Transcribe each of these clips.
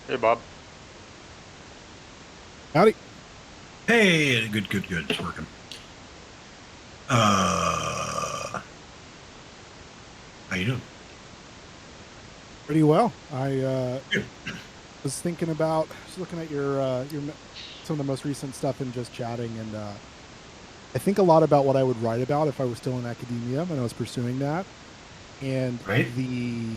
Hey, Bob. Howdy. Hey, good, good, good. It's working. How you doing? Pretty well. I Good. was thinking about just looking at some of the most recent stuff and just chatting, and I think a lot about what I would write about if I was still in academia and I was pursuing that. And Right? the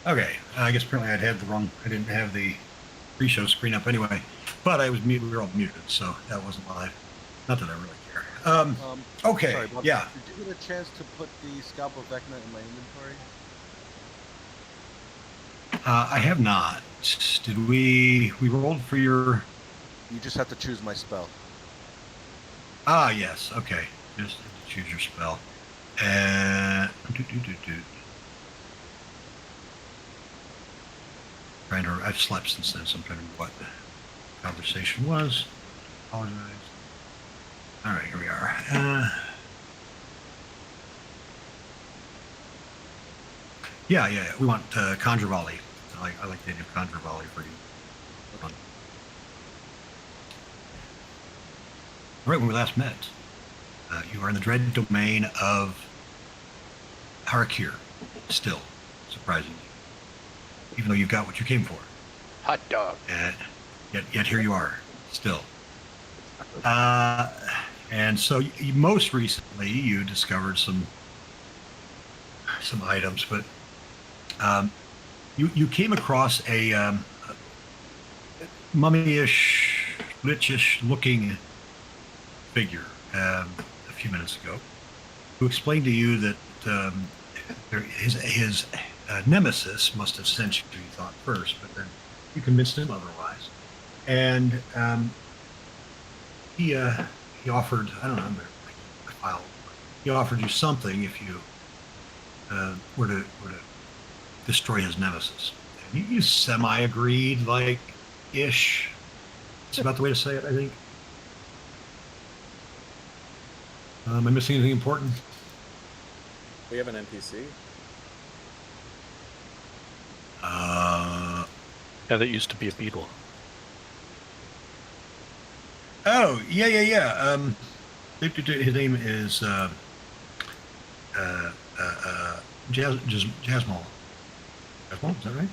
Okay. I guess apparently I didn't have the pre-show screen up anyway, but I was mute. We were all muted, so that wasn't live. Not that I really care. Sorry, Okay. Bob. Yeah. Did you get a chance to put the scalp of Vecna in my inventory? I have not. Did we rolled for your? You just have to choose my spell. Ah, yes. Okay. Just choose your spell. And trying to. I've slept since then, so I'm trying to remember what the conversation was. Apologize. All right, here we are. Yeah. We want Conjure Volley. I like the idea of Conjure Volley for you. All right, when we last met, you are in the dread domain of Harakir, still. surprisingly, even though you got what you came for. Hot dog. And yet here you are, still. And so most recently, you discovered some items, but you came across a mummy-ish, lich-ish looking figure a few minutes ago, who explained to you that his nemesis must have sent you, you thought first, but then you convinced him otherwise. And he offered, I don't know, I filed. He offered you something if you were to destroy his nemesis. And you semi-agreed, like ish. That's about the way to say it, I think. Am I missing anything important? We have an NPC. Yeah, that used to be a beetle. Oh, yeah. His name is Jasmal. Jasmal, is that right?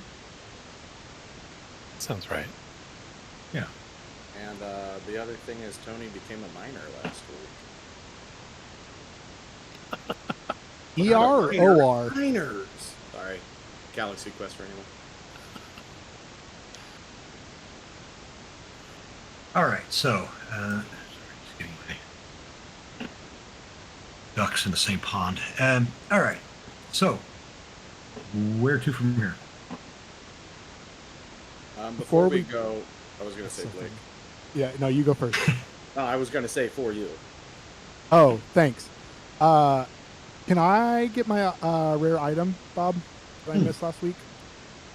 Sounds right. Yeah. And the other thing is Tony became a miner last week. ER or OR? Miners. Sorry. Galaxy Quest for anyone. All right, so sorry, just getting my ducks in the same pond. All right, so where to from here? Before we we- go, I was going to say Blake. Yeah, no, you go first. No, I was going to say for you. Oh, thanks. Can I get my rare item, Bob, that I missed last week?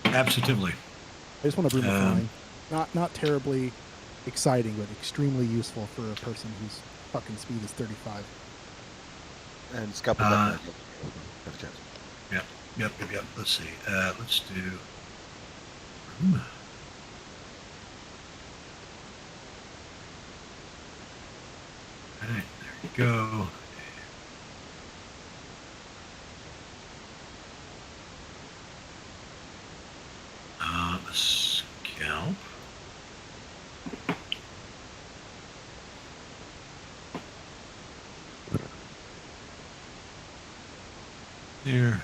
Absolutely. I just want to bring it flying. Not terribly exciting, but extremely useful for a person whose fucking speed is 35. And Scalpel Vecna. Have a chance. Yep. Let's see. Let's do. All right, there you go. A scalp. There.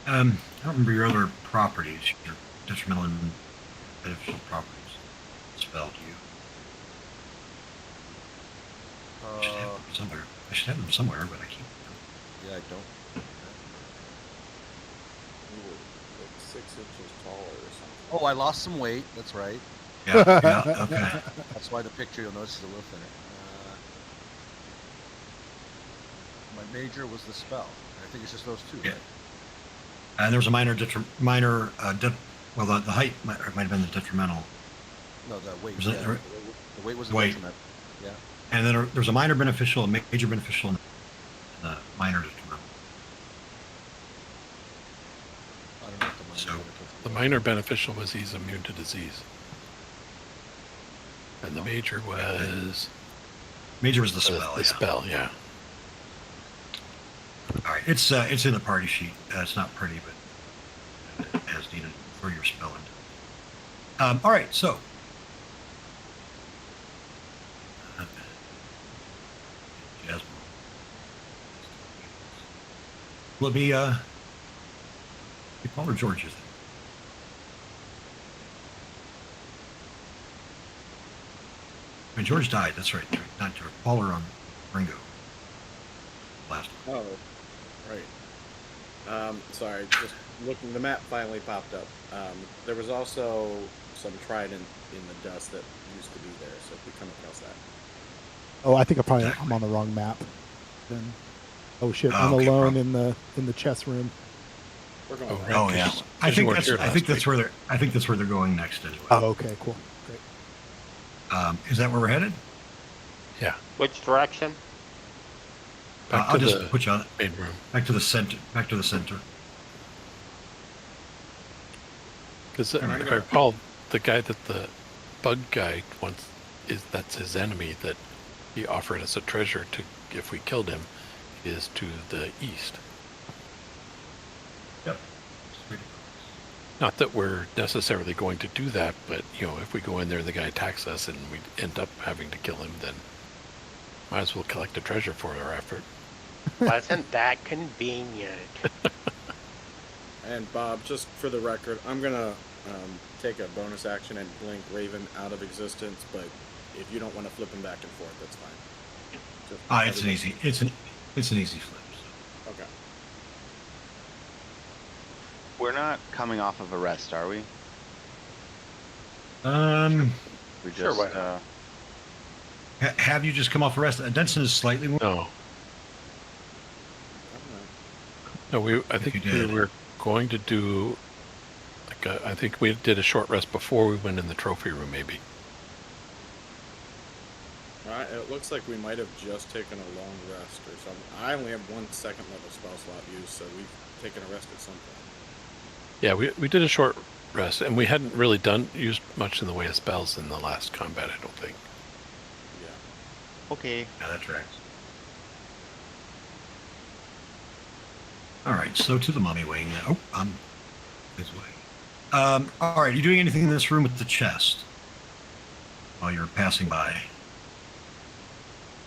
I don't remember your other properties, your detrimental and beneficial properties. Spell to you. I should have them somewhere. I should have them somewhere, but I can't. Yeah, I don't. You were like 6 inches taller or something. Oh, I lost some weight. That's right. Yeah, okay. That's why the picture you'll notice is a little thinner. My major was the spell. I think it's just those two. Yeah. Right? And there was a well, the height might have been the detrimental. No, the weight. Was it- Yeah, the weight was the Weight. detriment. Yeah. And then there's a minor beneficial, a major beneficial, and a minor detrimental. I don't know what the minor So- benefit- The minor beneficial was he's immune to disease. And the major was Major was the spell. the Yeah. spell, yeah. All right, it's in the party sheet. It's not pretty, but as needed for your spell. All right, so Jasmine. Will it be Paul or George? Is it? I mean, George died. That's right. Not George. Paul or Ringo. Last one. Oh, right. Sorry, just looking, the map finally popped up. There was also some trident in the dust that used to be there, so if we come across that. Oh, I think I'm on the wrong map. Then, oh shit, I'm Okay, alone probably. in the chess room. We're going Oh, back. right. Oh yeah, Because I you think weren't that's here I think last that's where they're going next as Oh, well. okay, cool, great. Is that where we're headed? Yeah. Which direction? Back I'll to just the put you on, main room. back to the center. Back to the center. Because And if I recall, the guy that the bug guy wants that's his enemy that he offered us a treasure to if we killed him is to the east. Yep. It's pretty Not that we're necessarily going to do that, but if we go in there and the guy attacks us and we end up having to kill him, then might as well collect a treasure for our effort. Wasn't that convenient? And Bob, just for the record, I'm gonna take a bonus action and blink Raven out of existence. But if you don't want to flip him back and forth, that's fine. Just It's an everybody- easy. It's an easy flip. So. Okay. We're not coming off of a rest, are we? Mm-hmm. We Sure, just why not? Have you just come off arrest? Denson is slightly more. No, no, I think you we did. were going to do I think we did a short rest before we went in the trophy room, maybe. Alright, it looks like we might have just taken a long rest or something. I only have 1 second level spell slot used, so we've taken a rest at some point. Yeah, we did a short rest, and we hadn't really used much in the way of spells in the last combat, I don't think. Yeah. Okay. Yeah, that tracks. All right, so to the mummy wing. Oh, I'm this way. All right, you doing anything in this room with the chest while you're passing by?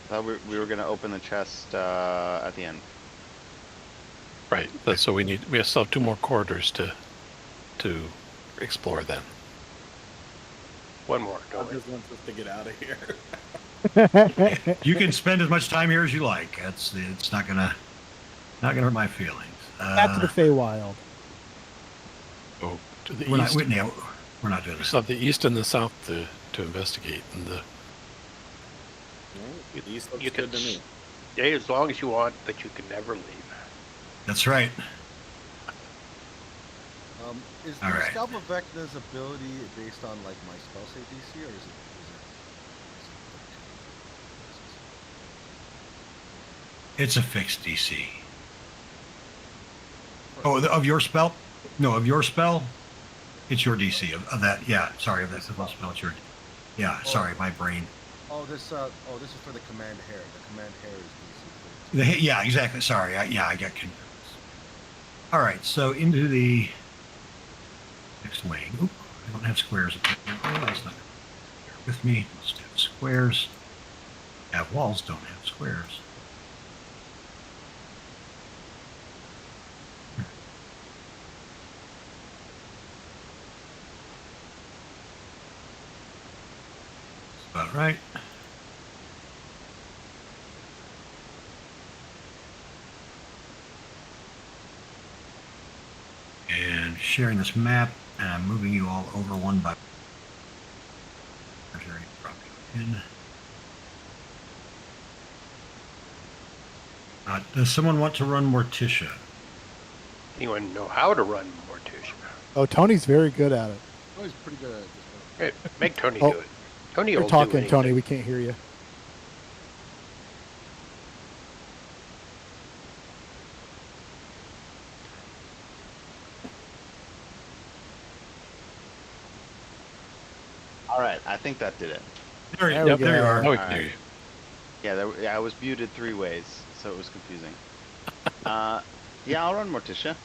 Thought we were gonna open the chest at the end. Right. So we still have 2 more corridors to explore then. One more. God Go just wants us to get out of here. You can spend as much time here as you like. It's not gonna hurt my feelings. Back to the Feywild. Go to the we're not. east. We're not doing We this. still have the east and the south to investigate, and the No, East looks you good can to me. stay as long as you want, but you can never leave. That's right. Is All the right. Scalp of Vecna's ability based on like my spell save DC, or is it? It's a fixed DC. Oh, of your spell? No, of your spell. It's your DC of that. Yeah, sorry, of that spell. It's your. Yeah, sorry, my brain. Oh, this is for the command hair. The command hair is DC. Yeah, exactly. Sorry, I got confused. All right, so into the next wing. Oop, I don't have squares. Oh, that's not. Bear with me. Let's have squares. Yeah, walls don't have squares. That's about right. And sharing this map, and I'm moving you all over one by. Drop you in. Does someone want to run Morticia? Anyone know how to run Morticia? Oh, Tony's very good at it. Oh, he's pretty good at this one. Hey, make Tony Oh, do it. Tony You're will do talking, anything. Tony. We can't hear you. All right, I think that did it. There, There we yep, there you go. are. now we can hear you. Yeah, I was muted 3 ways, so it was confusing. Yeah, I'll run Morticia.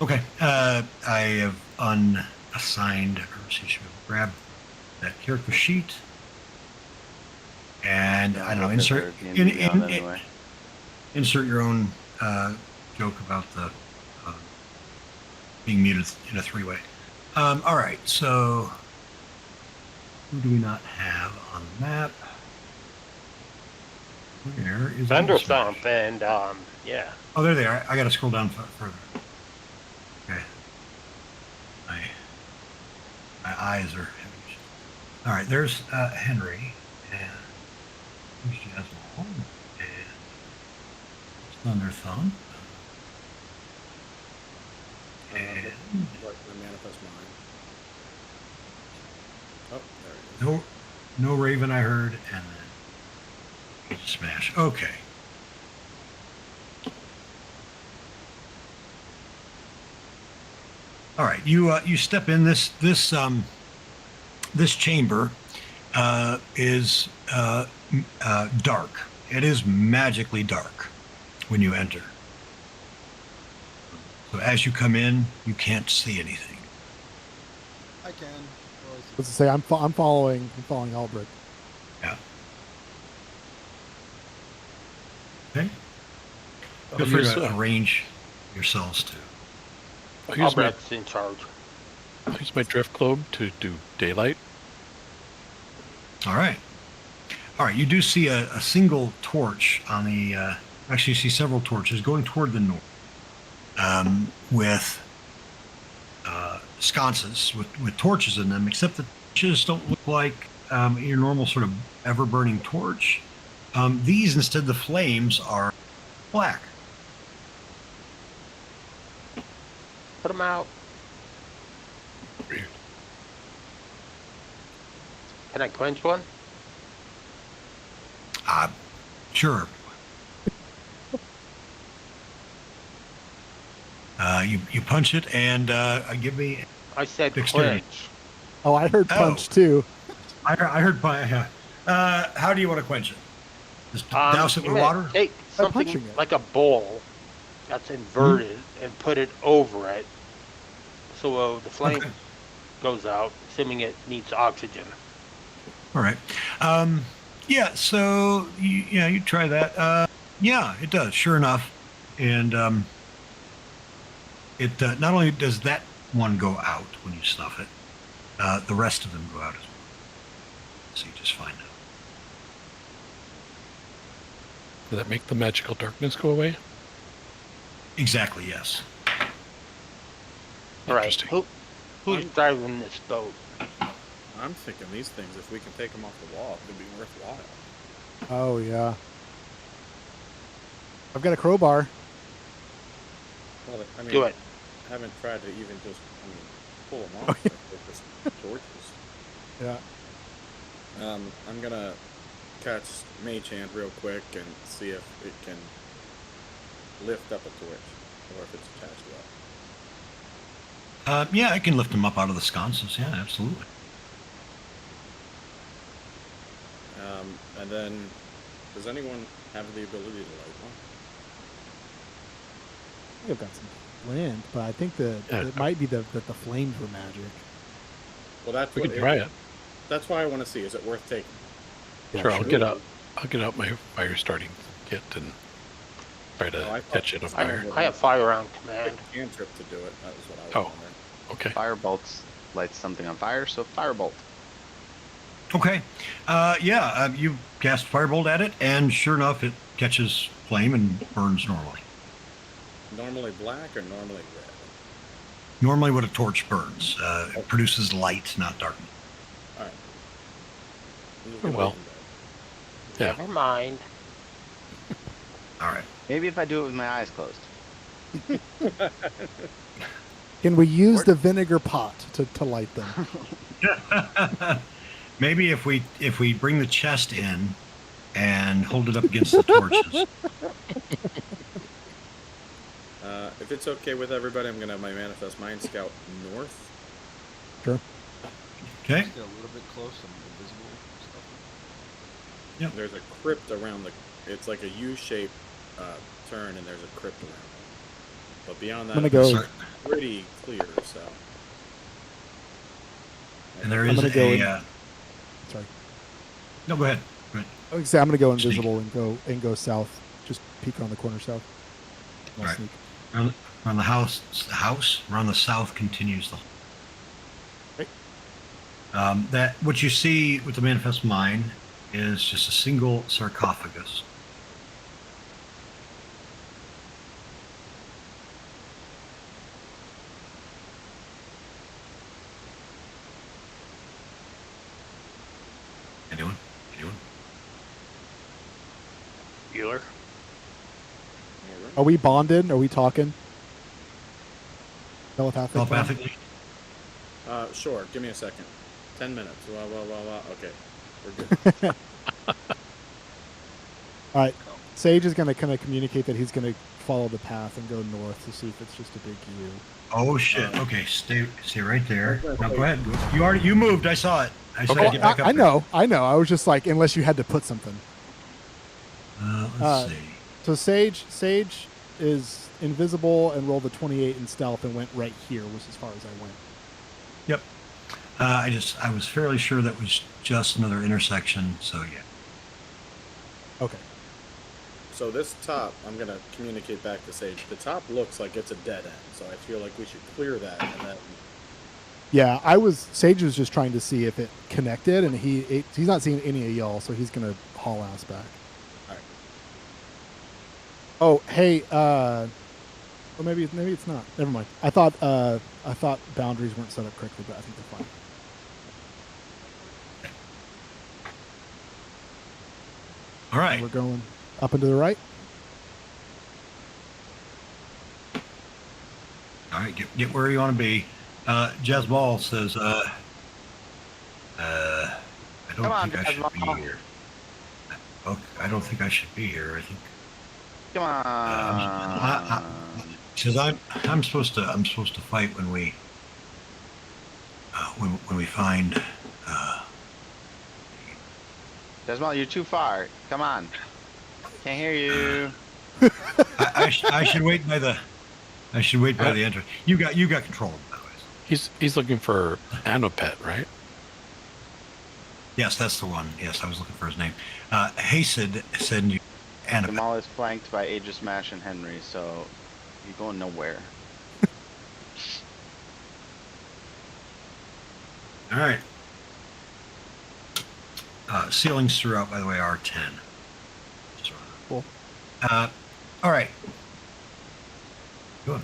Okay, I have unassigned her, so she will grab that character sheet. And I don't know, insert Anyway. insert your own joke about the being muted in a 3-way. All right, so who do we not have on the map? Where is Thunderstomp and yeah. Oh, there they are. I got to scroll down further. Okay. My eyes are heavy. All right, there's Henry and who's Jasmine and Thunder Thumb. And What, the manifest mind. Oh, there it is. no Raven I heard, and then Smash. Okay. All right, you step in this chamber is dark. It is magically dark when you enter. So as you come in, you can't see anything. I can. Well, Let's say I'm following Albrecht. Yeah. Okay. I'll Feel free use, to arrange yourselves to. I'll use my, Albrecht's in charge. I'll use my drift globe to do daylight. All right. All right. You do see a single torch on the. Actually, you see several torches going toward the north, with sconces with torches in them. Except the torches don't look like your normal sort of ever-burning torch. These instead, the flames are black. Put them out. Weird. Can I quench one? Sure. You punch it and give me. I said Dexterity. quench. Oh, I heard punch too. I heard by. How do you want to quench it? Just douse it I'm with gonna water. Take By punching something it. like a bowl that's inverted and put it over it, so the flame Okay. goes out, assuming it needs oxygen. All right. Yeah. So you try that. Yeah, it does. Sure enough, and it not only does that one go out when you snuff it, the rest of them go out as well. So you just find out. Does that make the magical darkness go away? Exactly. Yes. All right, Interesting. who's driving this boat? I'm thinking these things, if we can take them off the wall, it could be worthwhile. Oh yeah. I've got a crowbar. Well, I mean, Do it. I haven't tried to even just, pull them off with just torches. Yeah. I'm gonna catch Mage Hand real quick and see if it can lift up a torch, or if it's attached well. Yeah, I can lift them up out of the sconces. Yeah, absolutely. And then, does anyone have the ability to light one? I think I've got some flint, but I think it might be that the flames were magic. Well, that's We what can try it. That's why I want to see. Is it worth taking? Yeah, Sure, I'll get out my fire starting kit and try to Oh, I thought- catch it on fire. I have fire on command. Cantrip to do it. That was what I was Oh. wondering. Okay. Firebolts lights something on fire, so firebolt. Okay. You cast firebolt at it, and sure enough, it catches flame and burns normally. Normally black or normally red? Normally, what a torch burns, it produces light, not darkness. All right. Oh, well. Yeah. Never mind. All right. Maybe if I do it with my eyes closed. Can we use the vinegar pot to light them? Maybe if we bring the chest in and hold it up against the torches. If it's okay with everybody, I'm gonna have my Manifest Mind Scout north. Sure. Okay. Just get a little bit close and invisible stuff. There's a crypt around the. It's like a U-shaped turn, and there's a crypt around it. But beyond that, I'm gonna go. Sorry. it's pretty clear. So. And there I'm is gonna go in- a. Sorry. No, go ahead. Go ahead. I would say I'm gonna go Sneak. invisible and go south. Just peek around the corner south. I'll Right. sneak. Around the house, around the south continues the. Right. That what you see with the Manifest Mind is just a single sarcophagus. Anyone? Bueller. Are we bonded? Are we talking? Telepathic. bond? Telepathically? Sure. Give me a second. 10 minutes. Okay. We're good. All right. Sage is going to kind of communicate that he's going to follow the path and go north to see if it's just a big U. Oh shit. Okay, stay right there. Now go ahead. You moved. I saw it. I said Oh, get back up I there. know. I was just like, unless you had to put something. Let's see. So Sage is invisible and rolled a 28 in stealth and went right here, was as far as I went. Yep. I was fairly sure that was just another intersection. So yeah. Okay. So this top, I'm gonna communicate back to Sage. The top looks like it's a dead end, so I feel like we should clear that and then. Yeah, Sage was just trying to see if it connected, and he's not seeing any of y'all, so he's gonna haul ass back. Alright. Oh, hey, well, maybe it's not. Never mind. I thought boundaries weren't set up correctly, but I think they're fine. All right. We're going up and to the right. All right. Get where you want to be. Jazz Ball says, I don't Come on, think I Jazz should Ball. be here. Okay, I don't think I should be here. I think. Come on. Because I'm supposed to fight when we find Desmond, you're too far. Come on. Can't hear you. I should wait by the entrance. You got control of them, by the way. He's looking for Anopet, right? Yes, that's the one. Yes, I was looking for his name. Hasid said you Annabelle. Jamal is flanked by Aegis Smash and Henry, so you're going nowhere. All right. Ceilings throughout, by the way, are 10. Cool. All right. Good.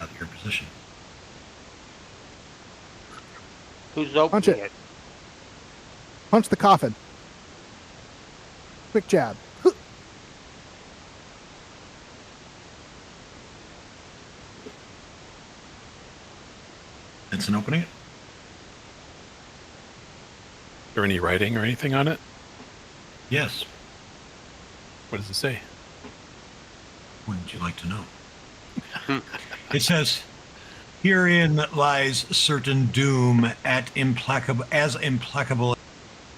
Out of your position. Who's Punch opening it. it? Punch the coffin. Quick jab. It's an opening. Is there any writing or anything on it? Yes. What does it say? Wouldn't you like to know? It says, "Herein lies certain doom as implacable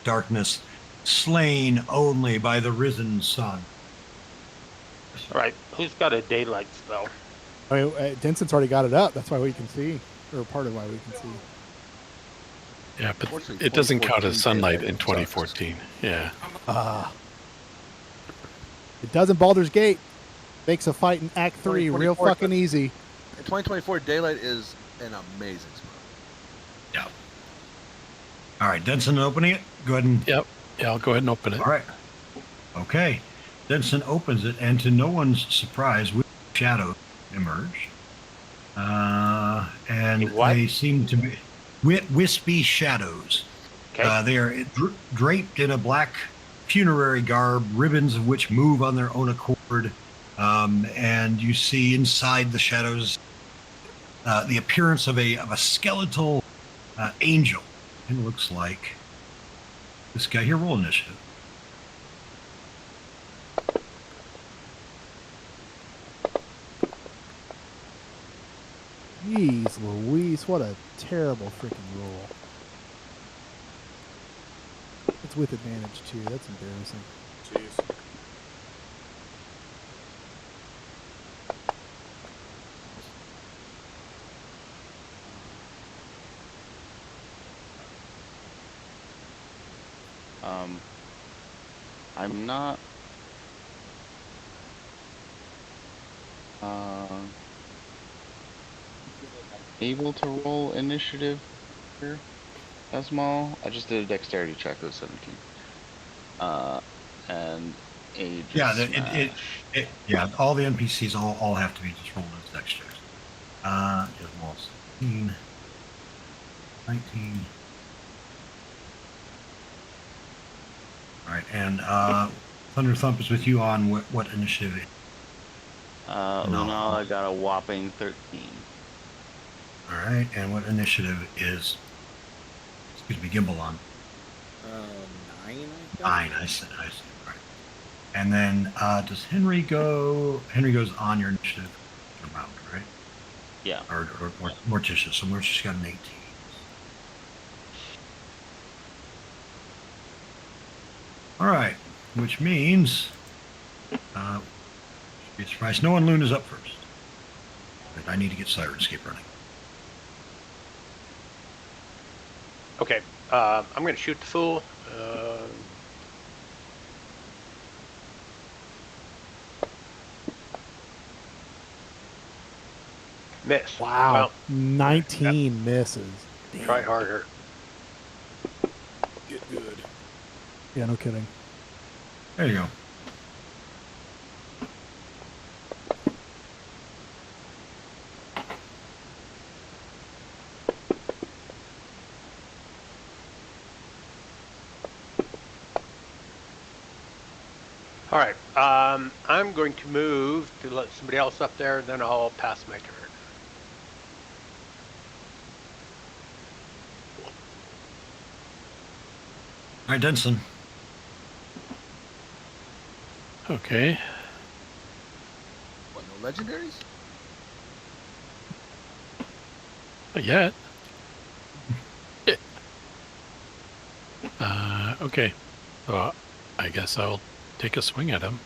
darkness, slain only by the risen sun." All right. Who's got a daylight spell? I mean, Denson's already got it up. That's why we can see, or part of why we can see. Yeah, but Unfortunately, it doesn't count as 2014 sunlight daylight in sucks. 2014. Yeah. It does in Baldur's Gate. Makes a fight in Act 3 real 2024 fucking easy. In 2024, daylight is an amazing spell. Yeah. All right, Denson opening it. Go ahead and. Yep. Yeah, I'll go ahead and open it. All right. Okay. Denson opens it, and to no one's surprise, shadows emerge. And What? they seem to be wispy shadows. Okay. They are draped in a black funerary garb, ribbons of which move on their own accord. And you see inside the shadows the appearance of a skeletal angel. It looks like this guy here. Roll initiative. Jeez Louise, what a terrible freaking roll. It's with advantage too. That's embarrassing. Jeez. I'm not. Able to roll initiative here, Esmal. I just did a dexterity check with 17. And Aegis Yeah, Smash. yeah. All the NPCs all have to be just rolled as dex checks. Just roll 17, 19. All right, and Thunder Thump is with you on what initiative? No. Lunala got a whopping 13. All right, and what initiative is? Excuse me, Gimbal on 9, I think. 9. I see. All right. And then does Henry go? Henry goes on your initiative round, right? Yeah. Or Morticia. So Morticia's got an 18. All right, which means be surprised. No one Luna's up first. But I need to get Sirenscape running. Okay, I'm gonna shoot the fool. Miss. Wow. Well, 19 misses. try harder. Get good. Yeah, no kidding. There you go. All right, I'm going to move to let somebody else up there, and then I'll pass my turn. All right, Denson. Okay. What, no legendaries? Not yet. Okay. Well, I guess I'll take a swing at him.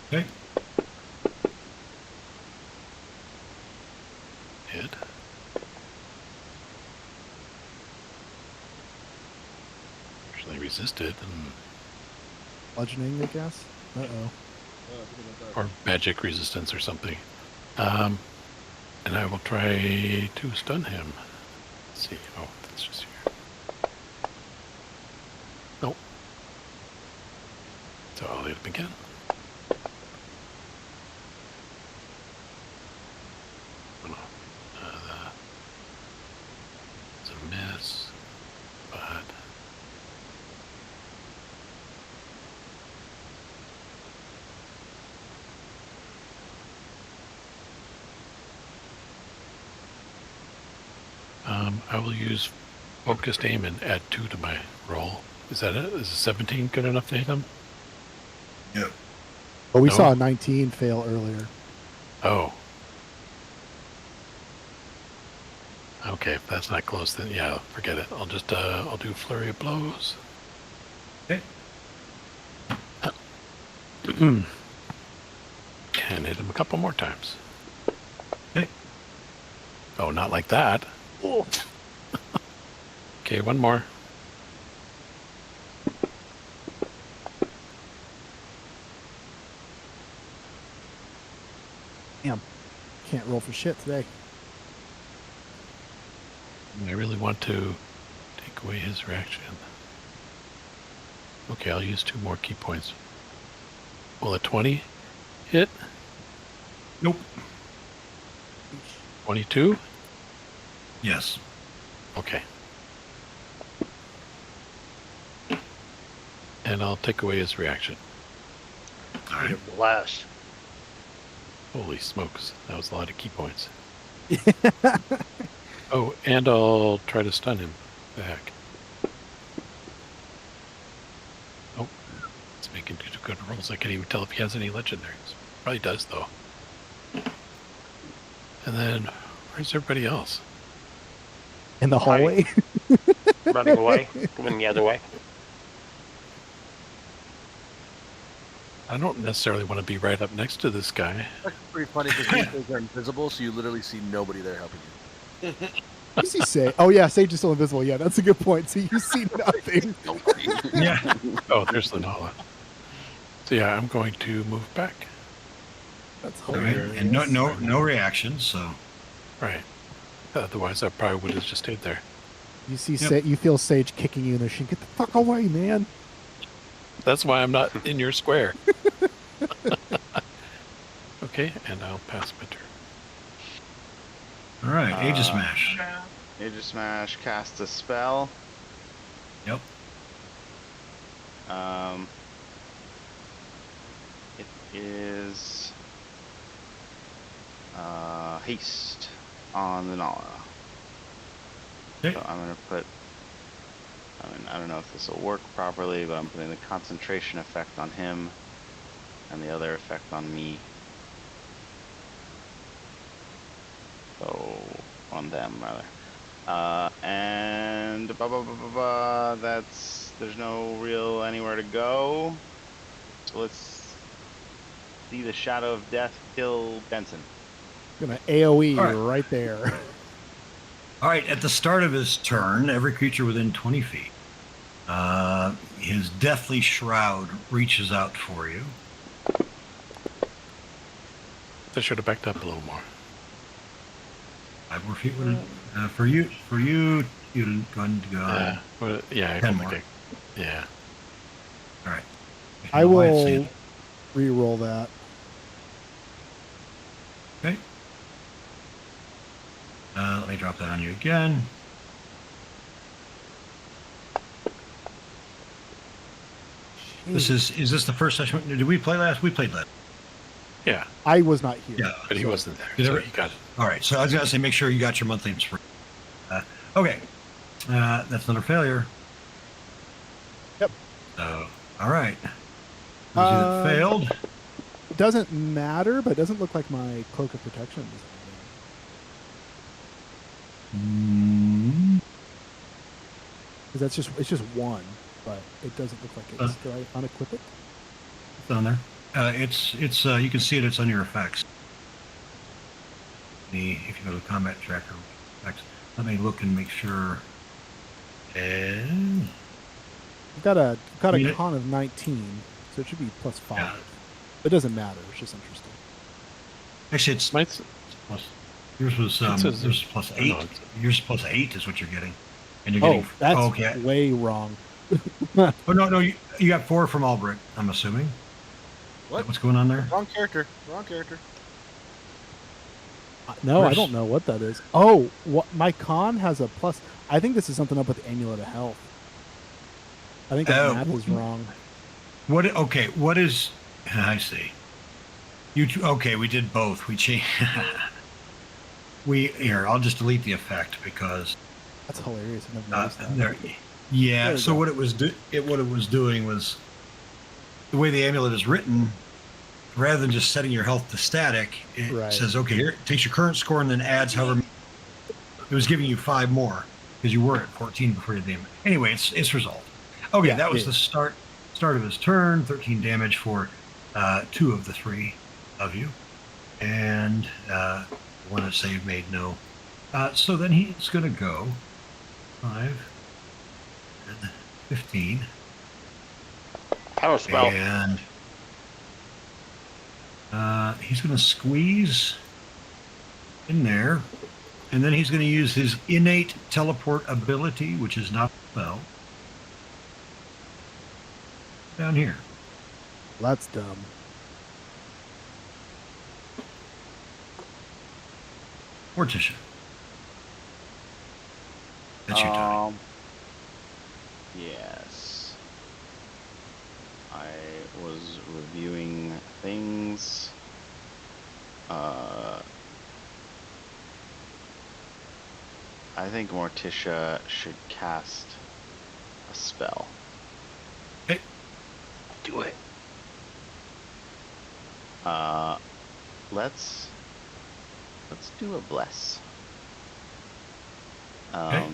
Okay. Hit. Actually resisted, Bludgeoning, I guess. Uh-oh. or magic resistance or something. And I will try to stun him. Let's see. Oh, that's just here. Nope. So I'll hit him again. Oh, no. It's a miss, but I will use focused aim and add 2 to my roll. Is that it? Is a 17 good enough to hit him? Yep. But we No. saw a 19 fail earlier. Oh. Okay, if that's not close, then yeah, forget it. I'll just I'll do flurry of blows. Okay. And hit him a couple more times. Okay. Oh, not like that. Okay, one more. Damn. Can't roll for shit today. I really want to take away his reaction. Okay, I'll use 2 more key points. Will a 20 hit? Nope. 22? Yes. Okay. And I'll take away his reaction. All right. Blast. Holy smokes, that was a lot of key points. Oh, and I'll try to stun him back. Oh, it's making good rolls. I can't even tell if he has any legendaries. Probably does, though. And then, where's everybody else? In the hallway? Running away. Going the other way. I don't necessarily want to be right up next to this guy. That's pretty funny because these things are invisible, so you literally see nobody there helping you. You see Sage. Oh, yeah, Sage is still invisible. Yeah, that's a good point. So you see nothing. Yeah. Oh, there's Lenala. So yeah, I'm going to move back. That's All right. hilarious. And no reactions. So Right. Otherwise, I probably would have just stayed there. You see, Yep. you feel Sage kicking you in the shin. Get the fuck away, man. That's why I'm not in your square. Okay, and I'll pass my turn. all right. Aegis Smash. Aegis Smash, cast a spell. Yep. It is haste on the Nala. Okay. So I'm gonna put I mean, I don't know if this will work properly, but I'm putting the concentration effect on him and the other effect on me. So, on them, rather. And there's no real anywhere to go. So let's see the shadow of death kill Benson. Gonna AOE All right. right there. All right, at the start of his turn, every creature within 20 feet, his deathly shroud reaches out for you. I should have backed up a little more. 5 more feet would for you. You're going to go. Yeah, well, yeah, I 10 go more. back. Yeah. All right. I Why it's will saying- re-roll that. Okay. Let me drop that on you again. This is this the first session? Did we play last? We played last. Yeah, I was not here. Yeah. but he wasn't there, Did so ever- he got it. All right. So I was gonna say, make sure you got your monthly sprint. Okay. That's another failure. Yep. So, all right. Those of you that failed. It doesn't matter, but it doesn't look like my cloak of protection is Mm, because it's just one, but it doesn't look like it's. Do I unequip it? it's on there. It's you can see it. It's on your effects. If you go to combat tracker effects, let me look and make sure. And I've got a Read it. con of 19, so it should be +5. Yeah. It doesn't matter. It's just interesting. actually, it's Mine's, plus. Yours was It says- yours is plus no, 8. it's- Yours is plus 8 is what you're getting, and you're Oh, getting. that's okay. way wrong. Oh no, you got 4 from Albrecht. I'm assuming. Is What? that what's going on there? Wrong character. Wrong character. No, I Where's- don't know what that is. Oh, what my con has a plus. I think this is something up with the Amulet of Health. I think that Oh. math is wrong. What? Okay. What is? I see. You two, okay? We did both. We changed. Here. I'll just delete the effect because That's hilarious. I never noticed that. there. Yeah. There we So go. what it was doing was the way the amulet is written. Rather than just setting your health to static, it Right. says, okay, here, it takes your current score and then adds however. It was giving you 5 more because you were at 14 before you did the amulet. Anyway, it's resolved. Okay, Yeah, that was yeah. the start of his turn. 13 damage for 2 of the 3 of you, and the one that saved made no. So then he's going to go 5 and 15, How a spell. and he's going to squeeze in there, and then he's going to use his innate teleport ability, which is not a spell, down here. That's dumb. Morticia. That's your time. Yes. I was reviewing things. I think Morticia should cast a spell. Do it. Let's do a bless. Okay.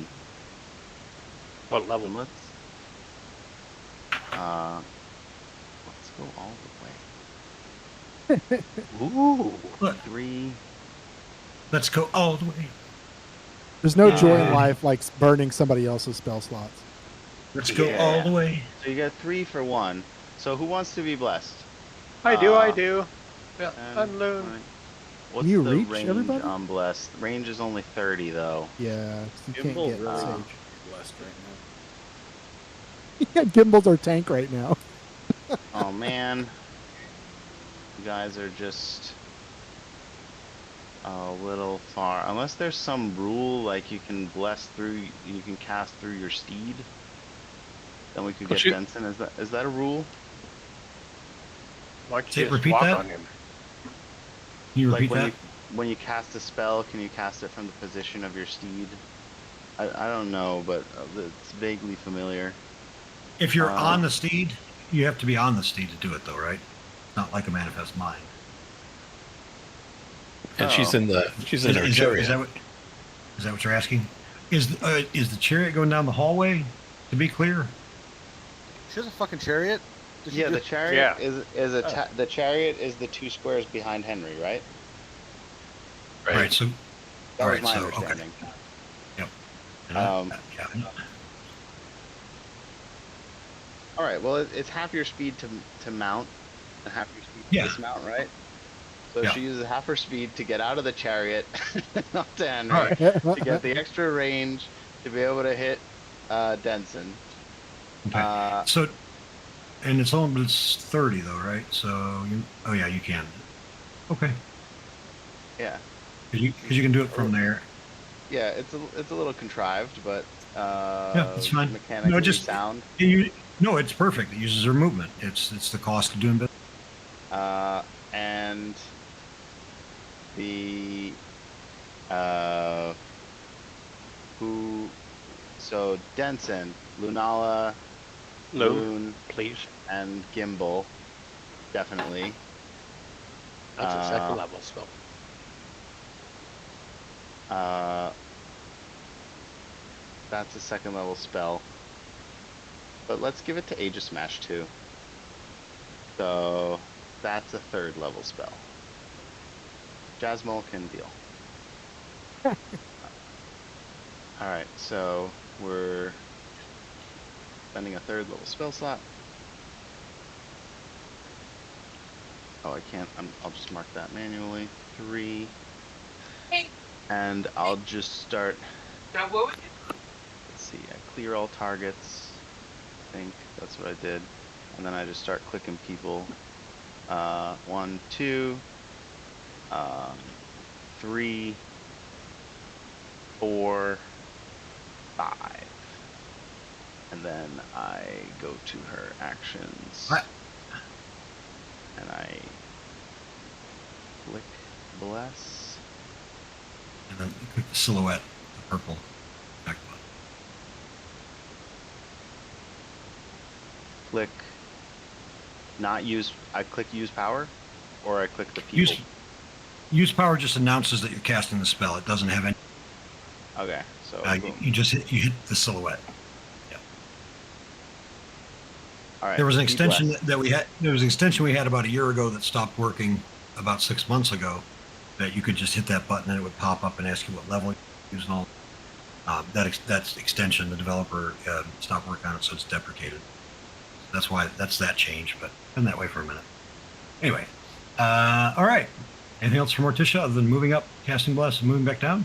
What level? Let's go all the way. Ooh. Look, 3. let's go all the way. There's no joy in Uh, life like burning somebody else's spell slots. Let's go all the way. So you got 3 for 1. So who wants to be blessed? I do. Yeah, 10, I'm Loon. 20. What's you the reach, range everybody? on blessed? Range is only 30 though. Yeah, 'cause you can't Gimbal get really Sage. blessed right Yeah, Gimbal's our tank right now. Oh man. You guys are just a little far. Unless there's some rule like you can cast through your steed. Then we could But get you- Benson. Is that a rule? Why don't Say- you just repeat walk that? on him? Can you Like repeat when that? when you cast a spell, can you cast it from the position of your steed? I don't know, but it's vaguely familiar. If you're Um, on the steed, you have to be on the steed to do it, though, right? It's not like a manifest mind. And she's Oh. in her Is chariot. that what you're asking? Is the chariot going down the hallway? To be clear, She has a fucking chariot. Did she Yeah, the just- chariot Yeah. is the chariot is the 2 squares behind Henry, right? right? So, That all was right. my So, understanding. okay. Yeah. All right. Well, it's half your speed to mount, and half your speed to Yeah. dismount, right? So Yeah. she uses half her speed to get out of the chariot, not to Henry, All right. to get the extra range to be able to hit Denson. Okay. So, and it's 30 though, right? So oh yeah, you can. Okay. Yeah. Because you can do it from there. Yeah, it's a little contrived, but it's fine. mechanically No, just- sound. No, it's perfect. It uses her movement. It's the cost of doing business. And the who so Denson, Lunala, Loon, Please. and Gimbal, definitely. That's a second level spell. That's a 2nd level spell. But let's give it to Aegis Smash too. So that's a 3rd level spell. Jasmine can deal. Alright, so we're spending a 3rd level spell slot. Oh, I can't. I'll just mark that manually. 3. And I'll just start. Let's see. I clear all targets. I think that's what I did. And then I just start clicking people. 1, 2, 3, 4, 5. And then I go to her actions. Right. And I click bless. And then you click the silhouette, the purple back button. Click not use. I click use power, or I click the people. Use power just announces that you're casting the spell. It doesn't have any. Okay, so boom. You just hit the silhouette. All right. There was an be extension blessed. that we had. There was an extension we had about a year ago that stopped working about 6 months ago. That you could just hit that button and it would pop up and ask you what level you're using. All that extension, the developer stopped working on it, so it's deprecated. That's why that change, but been that way for a minute. Anyway, all right. Anything else for Morticia other than moving up, casting bless, and moving back down?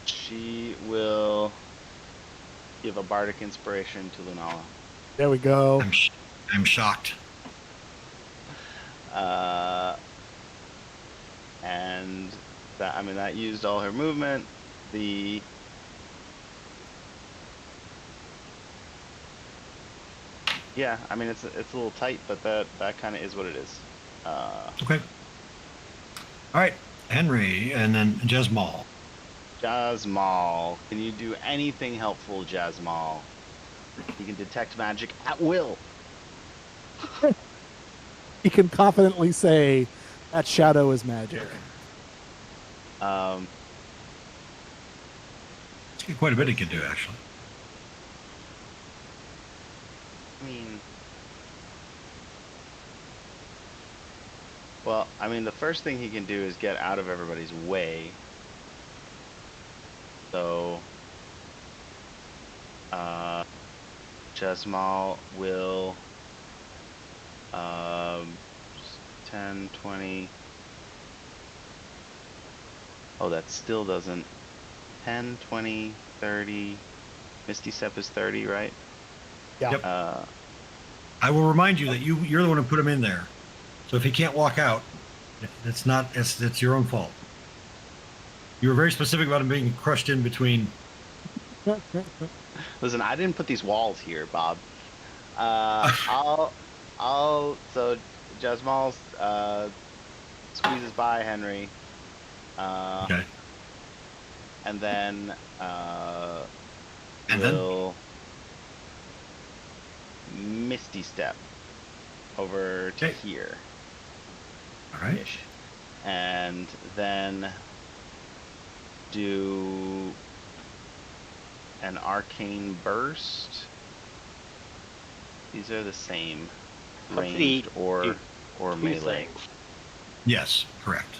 She will give a bardic inspiration to Lunala. There we go. I'm shocked. And that used all her movement. Yeah, I mean it's a little tight, but that kind of is what it is. Okay. All right, Henry, and then Jesmal. Jasmal, can you do anything helpful, Jasmal? You can detect magic at will. He can confidently say that shadow is magic. Quite a bit he can do, actually. I mean, well, the first thing he can do is get out of everybody's way. So, Jasmal will, 10, 20. Oh, that still doesn't. 10, 20, 30. Misty Step is 30, right? Yeah. Yep. I will remind you that you're the one who put him in there. So if he can't walk out, it's your own fault. You were very specific about him being crushed in between. Listen, I didn't put these walls here, Bob. So Jasmal squeezes by Henry. Okay. and then And then? we'll Misty Step over to Okay. here. All right. Ish. And then do an Arcane Burst. These are the same, Hopefully ranged or do two melee. things. Yes, correct.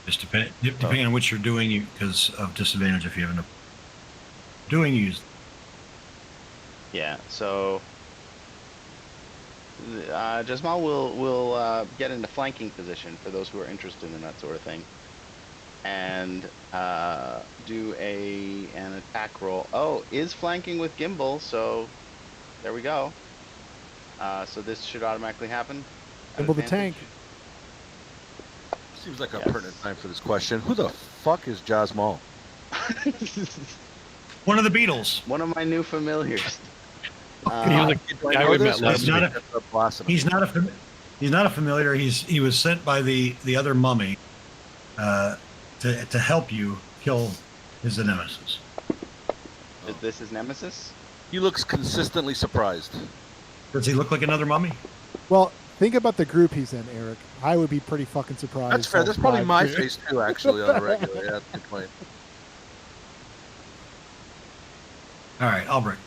Just Oh. depending on which you're doing, because of disadvantage if you haven't doing use. Yeah. So Jasmal will get into flanking position for those who are interested in that sort of thing, and do an attack roll. Oh, is flanking with gimbal, so there we go. So this should automatically happen. at Gimbal the advantage. tank. Seems like a Yes. pertinent time for this question. Who the fuck is Jazz Mall? One of the Beatles. One of my new familiars. He was a guy we met last He's not week. a- He's not a familiar. He was sent by the other mummy to help you kill his nemesis. Is this his nemesis? He looks consistently surprised. Does he look like another mummy? Well, think about the group he's in, Eric. I would be pretty fucking surprised. That's fair. all That's probably five my here. face too, actually, on a regular. Yeah, that's a good point. All right, Albrecht.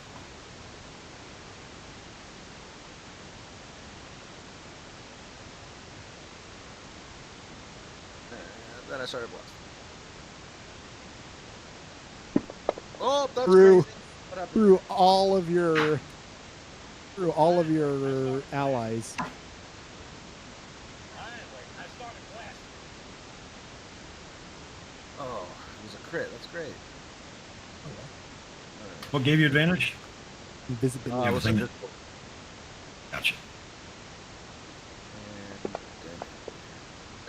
Then I started blast. Oh, that's Through- crazy. What happened? Through all of your allies. Oh, it was a crit. That's great. What gave you advantage? Invisibility. I was Everything. invisible. Gotcha.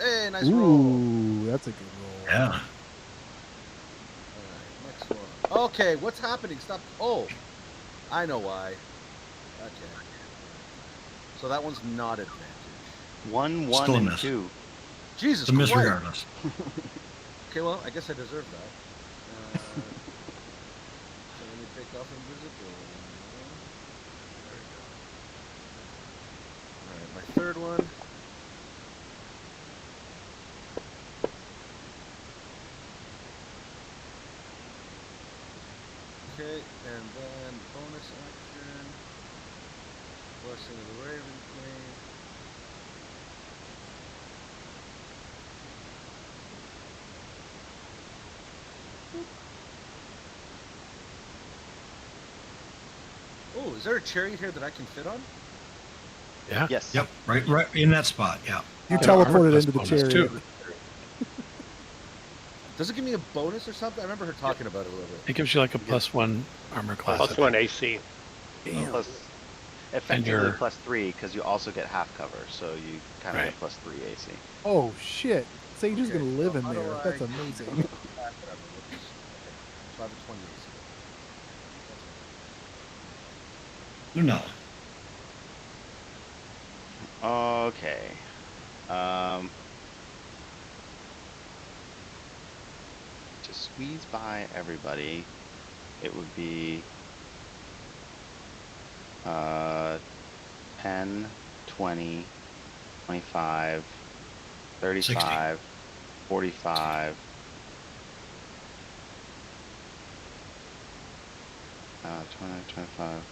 And hey, nice roll. Ooh, that's a good roll. Yeah. Alright, next one. Okay, what's happening? Stop. Oh, I know why. Okay. So that one's not advantage. 1, 1, Still a and miss. 2. Jesus It's a miss Christ. regardless. Okay, well, I guess I deserve that. So let me take off invisible. There we go. Alright, my third one. Okay, and then bonus action. Blessing of the Raven Queen. Oh, is there a chariot here that I can fit on? Yeah. Yes. Yep. Right in that spot. Yeah. You There are teleported plus into the bonus, chariot. too. Does it give me a bonus or something? I remember her talking about it a little bit. It gives you like a +1 armor class. Plus one AC. Plus, effectively you're- +3 because you also get half cover, so you kind of Right. get +3 AC. Oh shit! Sage's Okay, gonna live so in how do there. I- That's amazing. Whatever. So I have a 20 AC. No. Okay. To squeeze by everybody, it would be 10, 20, 25, 35, 45, 20, 25,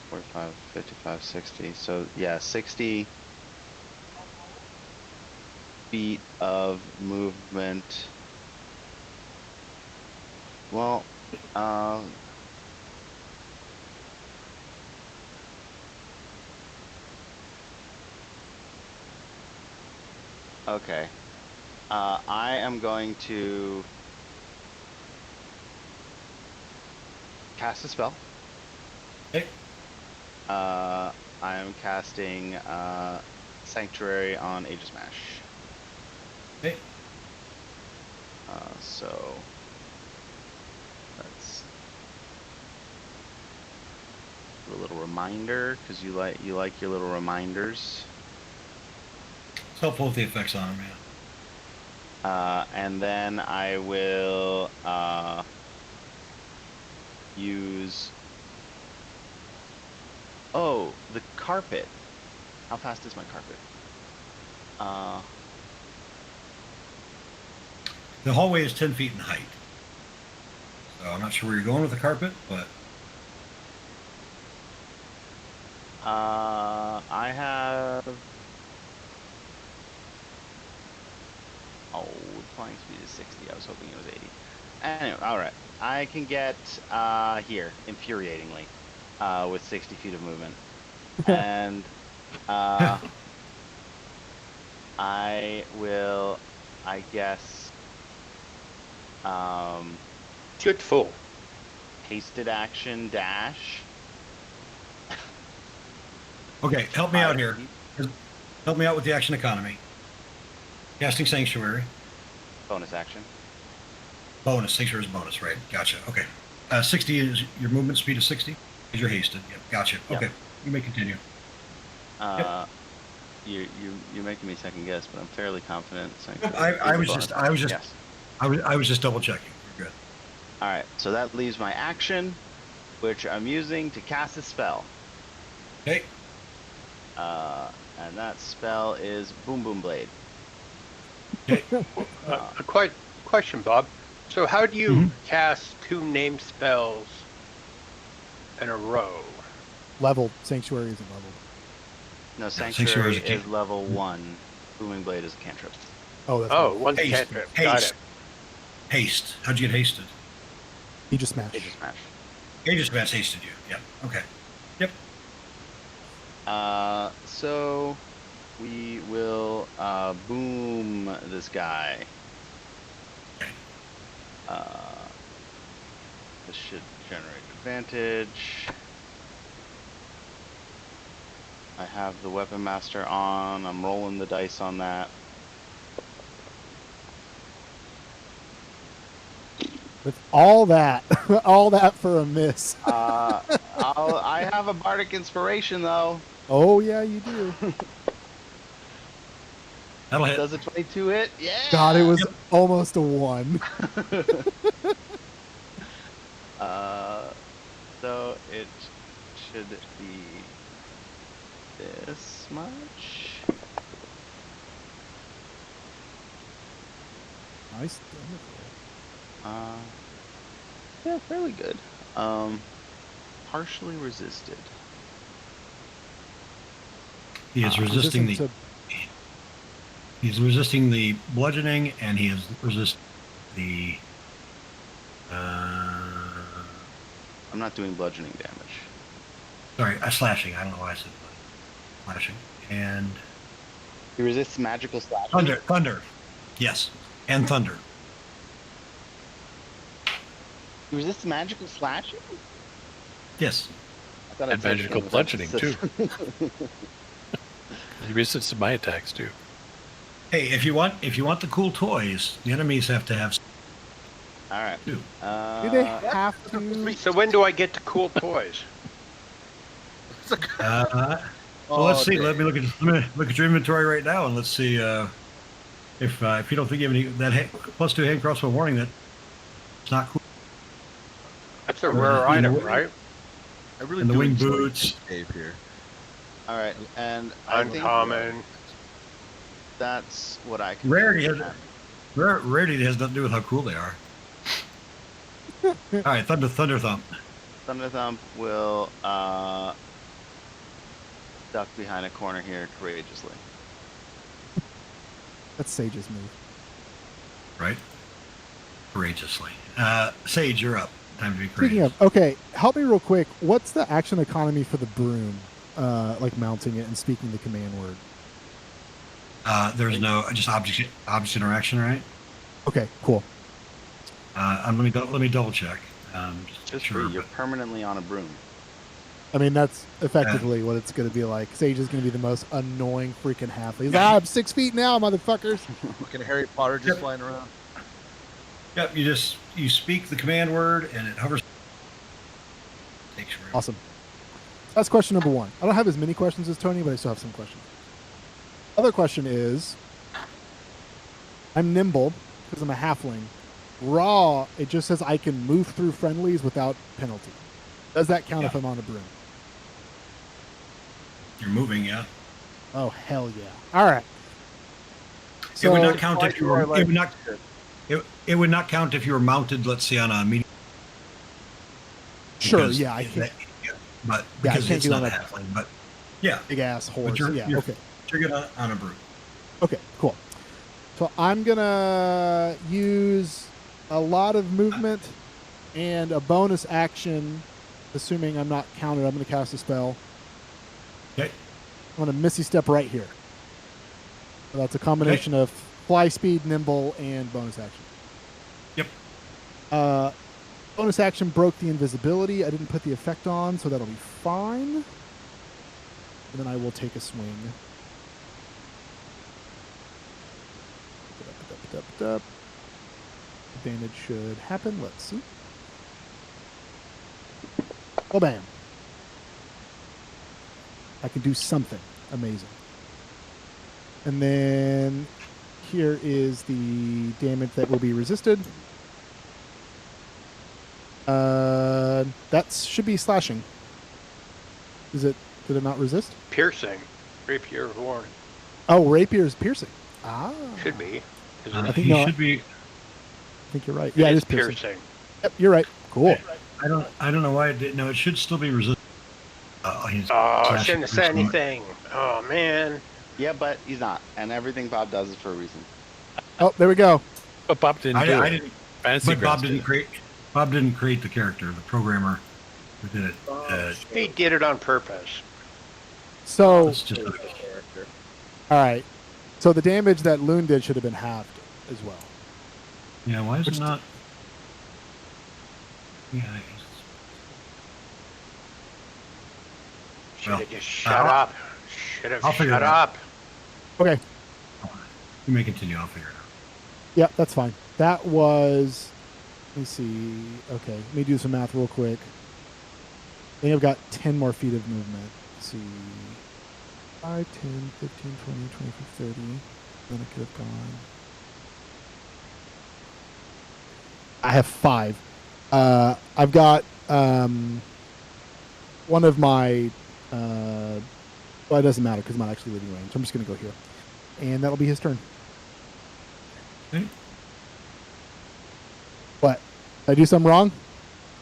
45, 55, 60. So yeah, 60 feet of movement. Well, okay. I am going to cast a spell. Okay. I am casting Sanctuary on Aegis Mash. Okay. So that's a little reminder because you like your little reminders. It's helpful with the effects on him, And then I will use. Oh, the carpet. How fast is my carpet? The hallway is 10 feet in height. So I'm not sure where you're going with the carpet, but I have. Oh, flying speed is 60. I was hoping it was 80. Anyway, all right. I can get here, infuriatingly, with 60 feet of movement, and I will, I guess, Good fool. hasted action dash. okay, help me out 5 here. feet, Help me out with the action economy. Casting Sanctuary. Bonus action. Bonus. Sanctuary is bonus, right? Gotcha. Okay. 60 is your movement speed is 60? Because you're hasted. Yep. Gotcha. Yep. Okay. You may continue. You're making me second guess, but I'm fairly confident. I was just Yes. I was just double checking. You're good. All right, so that leaves my action, which I'm using to cast a spell. Okay. And that spell is Boom Boom Blade. A question, Bob. So how do you cast 2 name spells in a row? Leveled. Sanctuary isn't leveled. No, Sanctuary Sanctuary is a is level 1. Booming Blade is a cantrip. Oh, that's Oh, right. one Haste. cantrip. Got Haste. it. Haste. How'd you get hasted? He just smashed. Aegis Smash. Aegis Mass hasted you. Yep. Okay. Yep. So we will boom this guy. Okay. This should generate advantage. I have the Weapon Master on. I'm rolling the dice on that. With all that, all that for a miss. I have a Bardic Inspiration though. Oh yeah, you do. That'll hit. Does a 22 hit? Yeah. God, it was almost a 1. So it should be this much. Nice. Yeah, fairly good. Partially resisted. He is resisting the. He's resisting the bludgeoning, and he is resist the. I'm not doing bludgeoning damage. Sorry, slashing. I don't know why I said slashing. And He resists magical slashing. thunder. Yes, and thunder. He resists magical slashing? Yes. I thought it And said magical it was bludgeoning, resist- He resists my attacks too. Hey, if you want the cool toys, the enemies have to have All right. two. Do they have to? So when do I get the cool toys? Well, let's see. Let me look at your inventory right now, and let's see if you don't think you have any that +2 hand crossbow warning, that it's not cool. That's a rare item, right? I really And the do wing enjoy boots. Dave here. All right. And I think Uncommon. that's what I can Rarity do. has rarity has nothing to do with how cool they are. All right, thunder thump. Thunder Thump will duck behind a corner here courageously. That's Sage's move. Right, courageously. Sage, you're up. Time to be Speaking courageous. of, okay, help me real quick. What's the action economy for the broom? Like mounting it and speaking the command word. There's no just object interaction, right? Okay, cool. Let me double check. Just free. You're permanently on a broom. I mean, that's effectively what it's going to be like. Sage is going to be the most annoying freaking halfling. He's like, I'm 6 feet now, motherfuckers. Fucking Harry Potter just flying around. Yep, you speak the command word and it hovers. Takes you around. Awesome. That's question number 1. I don't have as many questions as Tony, but I still have some questions. Other question is, I'm nimble because I'm a halfling. Raw, it just says I can move through friendlies without penalty. Does that count if Yeah. I'm on a broom? You're moving, yeah. Oh hell yeah! All right. It would So not count if you were. It would not. It would not count if you were mounted. Let's say on a medium. sure, because yeah, I can't. yeah, but Yeah, I because can't it's do not a that. halfling. But yeah, Big ass horse. you're- Yeah. you're- Okay. you're gonna on a broom. Okay. Cool. So I'm gonna use a lot of movement and a bonus action, assuming I'm not counted. I'm gonna cast a spell. Okay. I'm gonna Misty Step right here. So that's a combination of fly speed, nimble, and bonus action. Yep. Bonus action broke the invisibility. I didn't put the effect on, so that'll be fine. And then I will take a swing. Damage should happen. Let's see. Oh, bam. I can do something amazing. And then here is the damage that will be resisted. That should be slashing. Did it not resist? Piercing. Rapier horn. Oh, rapier is piercing. Ah. Should be. Isn't I it? think He no, should be. I think you're right. Yeah, it is piercing. Yep, you're right. Cool. I don't know why it didn't. No, it should still be resistant. He's Oh, I slashing shouldn't have said through some- anything. Oh, man. Yeah, but he's not. And everything Bob does is for a reason. Oh, there we go. But Bob didn't I do it. didn't. Fantasy But Bob Grounds didn't did. create. Bob didn't create the character. The programmer who did it. He did it on purpose. So, It's just Character. all right. So the damage that Loon did should have been halved as well. yeah. Why is Which it not? Yeah. Should Well, have just shut I'll- up. Should have I'll figure shut it out. up. Okay. You may continue. I'll figure it out. Yeah, that's fine. That was. Let me see. Okay, let me do some math real quick. I think I've got 10 more feet of movement. Let's see. 5, 10, 15, 20, 25, 30. Then I could have gone. I have 5. I've got one of my. Well, it doesn't matter because I'm not actually leaving range. I'm just going to go here. And that'll be his turn. Okay. What? Did I do something wrong?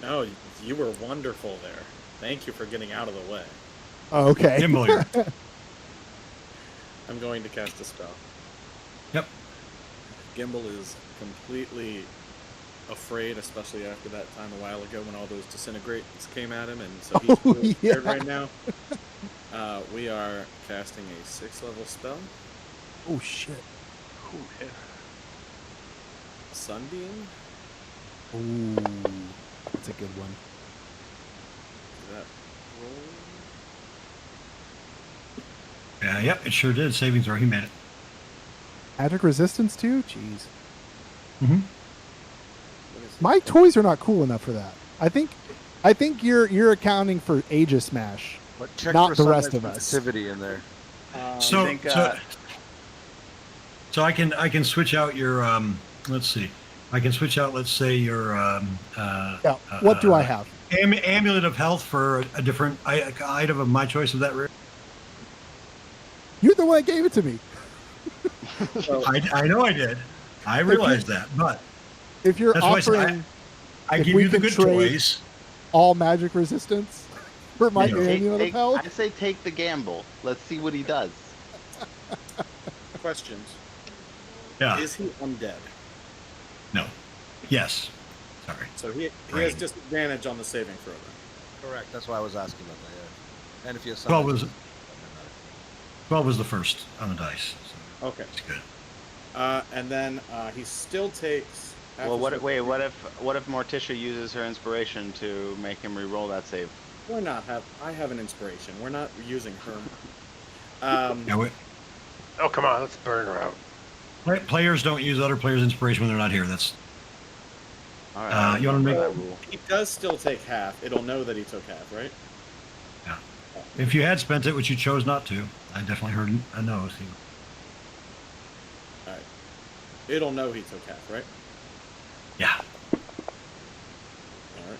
No, you were wonderful there. Thank you for getting out of the way. Oh, okay. Nimble here. I'm going to cast a spell. Yep. Gimbal is completely afraid, especially after that time a while ago when all those disintegrates came at him, and so he's Oh, really scared yeah. right now. We are casting a 6th level spell, Oh shit. Ooh, man. Sunbeam. Ooh, that's a good one. Is that roll? Yeah. Yep. It sure did. Saving throw. He made it. Magic resistance too? Jeez. Mm-hmm. What is it? My toys are not cool enough for that. I think you're accounting for Aegis Smash. But check Not for the rest sunlight of us. sensitivity in there. So, think, so I can switch out your let's see, I can switch out, let's say, your Yeah. What do I have? amulet of health for a different item of my choice of that rare. You're the one that gave it to me. I know I did. I realized that, but If you're That's why I said offering I If give we you the could good trade- toys. all magic resistance for my Yeah. amulet of health, I say take the gamble. Let's see what he does. Questions. Yeah. Is he undead? No. Yes. Sorry. So he has Right. disadvantage on the saving throw then. Correct. That's why I was asking about that. Yeah. And if you have Well, sunlight was- sensitivity, 12 was the first on the dice. So Okay. it's good. And then he still takes. Well, what if Morticia uses her inspiration to make him re-roll that save? We're not have. I have an inspiration. We're not using her. Yeah, Oh, come on. Let's burn her out. players don't use other players' inspiration when they're not here. That's All right. you wanna make- that rule? He does still take half. It'll know that he took half, right? if you had spent it, which you chose not to. I definitely heard a no. So It'll know he took half, right? Yeah, All right.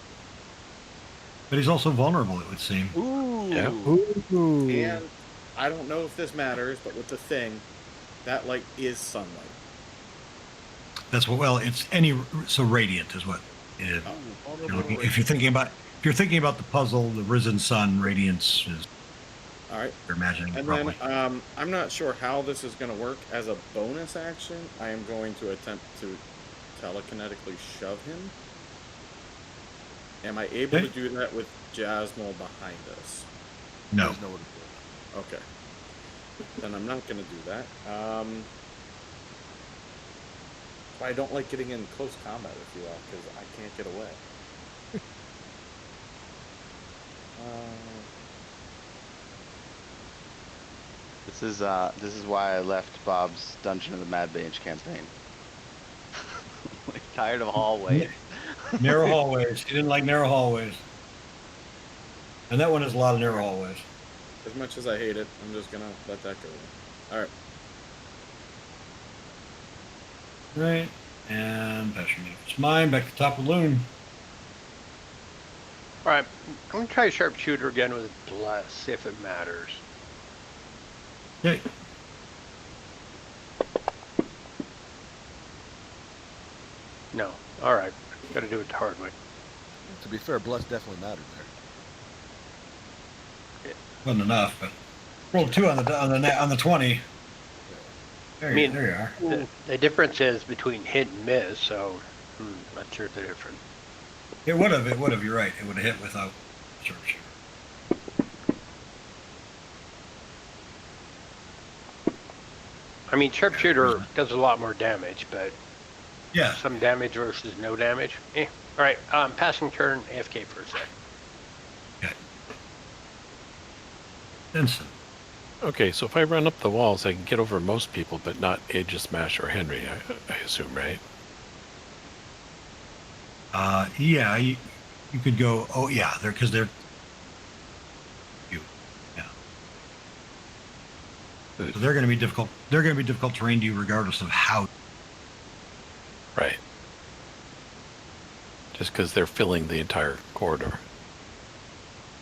but he's also vulnerable, it would seem. Ooh. Yeah. Ooh. And I don't know if this matters, but with the thing, that light is sunlight. That's what. Well, it's any so radiant is what. It, you're looking, if you're thinking about the puzzle, the risen sun, radiance is. All right. You're imagining And probably. then I'm not sure how this is going to work. As a bonus action, I am going to attempt to telekinetically shove him. Am I able to Okay. do that with Jasmine behind us? No. There's nowhere to go. Okay. Then I'm not going to do that. I don't like getting in close combat, if you will, because I can't get away. This is why I left Bob's Dungeon of the Mad Mage campaign. Like, tired of hallways. Narrow hallways. He didn't like narrow hallways. And that one has a lot of narrow hallways. As much as I hate it, I'm just going to let that go. All right. Right. And Passion It's mine. Back to top of Loon. Alright, I'm gonna try sharpshooter again with bless, if it matters. Okay. No. Alright. Gotta do it the hard way. To be fair, Bless definitely mattered there. Wasn't enough, but rolled 2 on the 20. There, I mean, there you are. The difference is between hit and miss, so not sure the difference. It would have. You're right. It would have hit without sharpshooter. I mean, sharpshooter does a lot more damage, but Yeah. some damage versus no damage. Alright, passing turn, AFK for a sec. Okay. Vincent. Okay, so if I run up the walls, I can get over most people, but not Aegis Smash or Henry, I assume, right? Yeah. You could go. Oh, yeah. Because they're. You. Yeah. So they're going to be difficult. They're going to be difficult terrain to you, regardless of how. Right. Just because they're filling the entire corridor.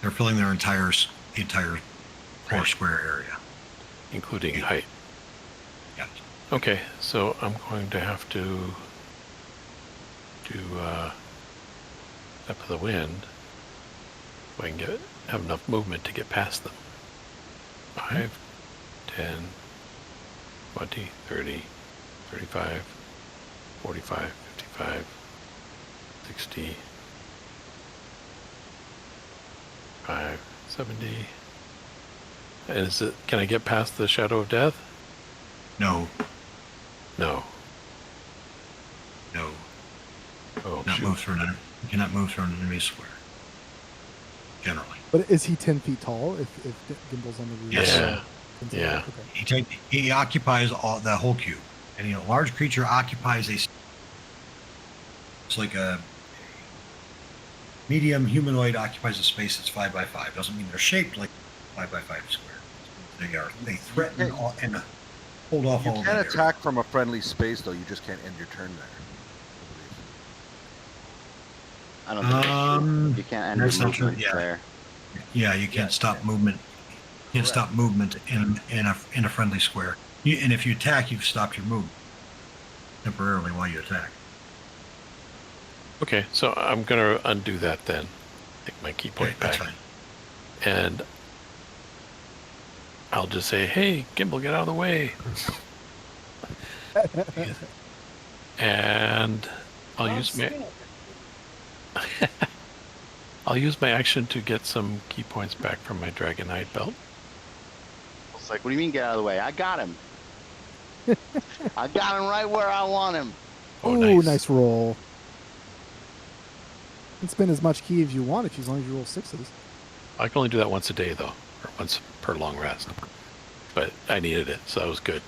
They're filling their entire 4 Right. square area. Including height. Yeah. Okay, so I'm going to have to do Step of the Wind so I can have enough movement to get past them. 5, 10, 20, 30, 35, 45, 55, 60, 5, 70. And can I get past the Shadow of Death? No. No. No. Oh, Not shoot. move through an. You cannot move through an enemy square. Generally. But is he 10 feet tall if Gimble's on the roof? Yes. Yeah. Yeah. Okay. He occupies the whole cube, and a large creature occupies a. It's like a medium humanoid occupies a space that's 5 by 5. Doesn't mean they're shaped like 5 by 5 square. They threaten and hold off all You of can that attack from a friendly space, though. You just can't end your turn there. I don't think that's true. Um, You can't end that's your not true, movement yeah. there. Yeah, you can't stop movement. You can't stop movement in a friendly square. And if you attack, you've stopped your movement temporarily while you attack. Okay, so I'm going to undo that then. Take my key Okay, point that's back. fine. And I'll just say, hey, Gimbal, get out of the way. And I'll use my action to get some key points back from my Dragonite belt. It's like, what do you mean get out of the way? I got him. I got him right where I want him. Oh, Ooh, nice. nice roll. You can spend as much key as you want as long as you roll 6s. I can only do that once a day, though, or once per long rest. But I needed it, so that was good.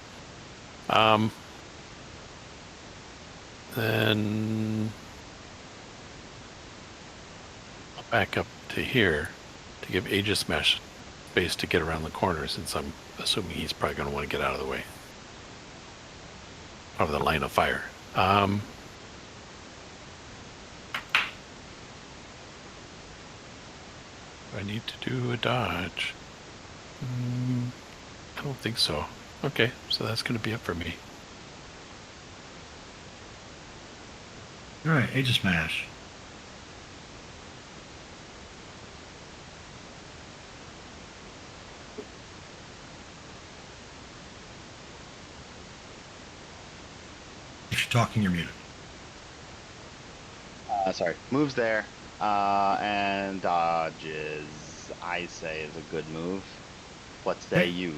Then I'll back up to here to give Aegis Smash space to get around the corner, since I'm assuming he's probably going to want to get out of the way. out of the line of fire. Do I need to do a dodge? I don't think so. Okay, so that's going to be it for me. All right, Age of Smash. If you're talking, you're muted. Sorry. Moves there. And dodges, I say, is a good move. What say Hey. you?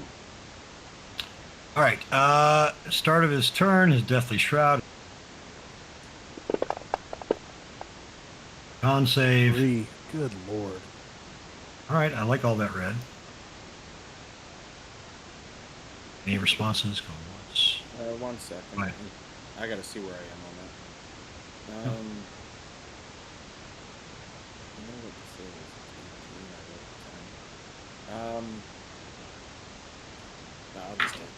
All right. Start of his turn, his Deathly Shroud. Con save. 3. Good lord. All right, I like all that red. Any responses? Go once. 1 second. Right. I gotta see where I am on that. I know what this is. I wrote it down. No, I'll just take it.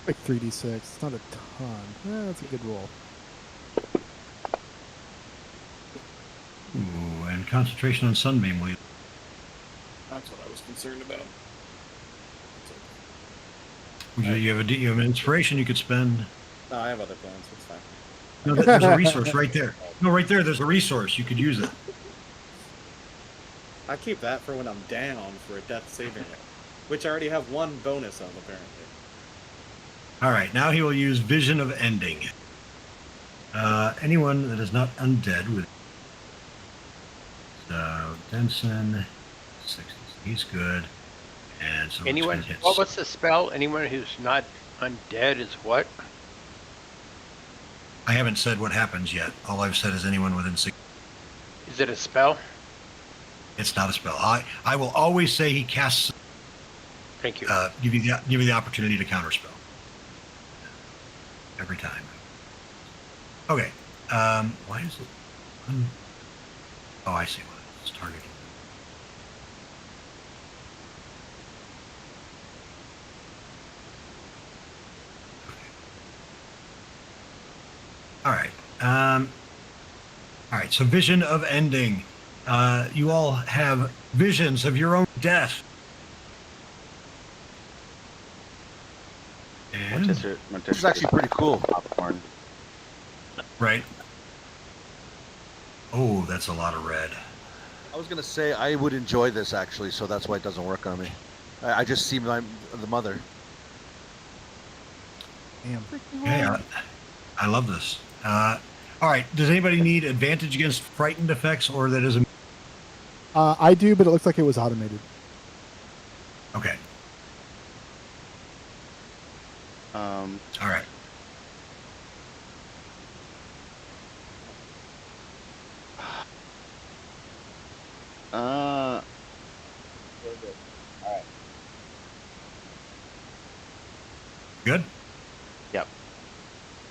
Like 3d6. It's not a ton. That's a good roll. Ooh, and concentration on Sunbeam. Will you? That's what I was concerned about. You have an inspiration you could spend. No, I have other plans. It's fine. No, there's a resource right there. No, right there. There's a resource. You could use it. I keep that for when I'm down for a death saving it, which I already have 1 bonus of, apparently. All right, now he will use Vision of Ending. Anyone that is not undead with. So Denson, 60. He's good. And so Anyone? it's gonna hit What was the spell? Anyone who's not undead is what? I haven't said what happens yet. All I've said is anyone within 6. Is it a spell? It's not a spell. I will always say he casts. Thank you. Give you the opportunity to counterspell. Every time. Okay. Why is it? Oh, I see why. It's targeting. All right. All right. So, Vision of Ending. You all have visions of your own death. And This is actually pretty cool. Popcorn. right. Oh, that's a lot of red. I was gonna say I would enjoy this actually, so that's why it doesn't work on me. I just see the mother. Damn. Yeah, I love this. All right. Does anybody need advantage against frightened effects, or that is a I do, but it looks like it was automated. okay? All right. Good. Yep.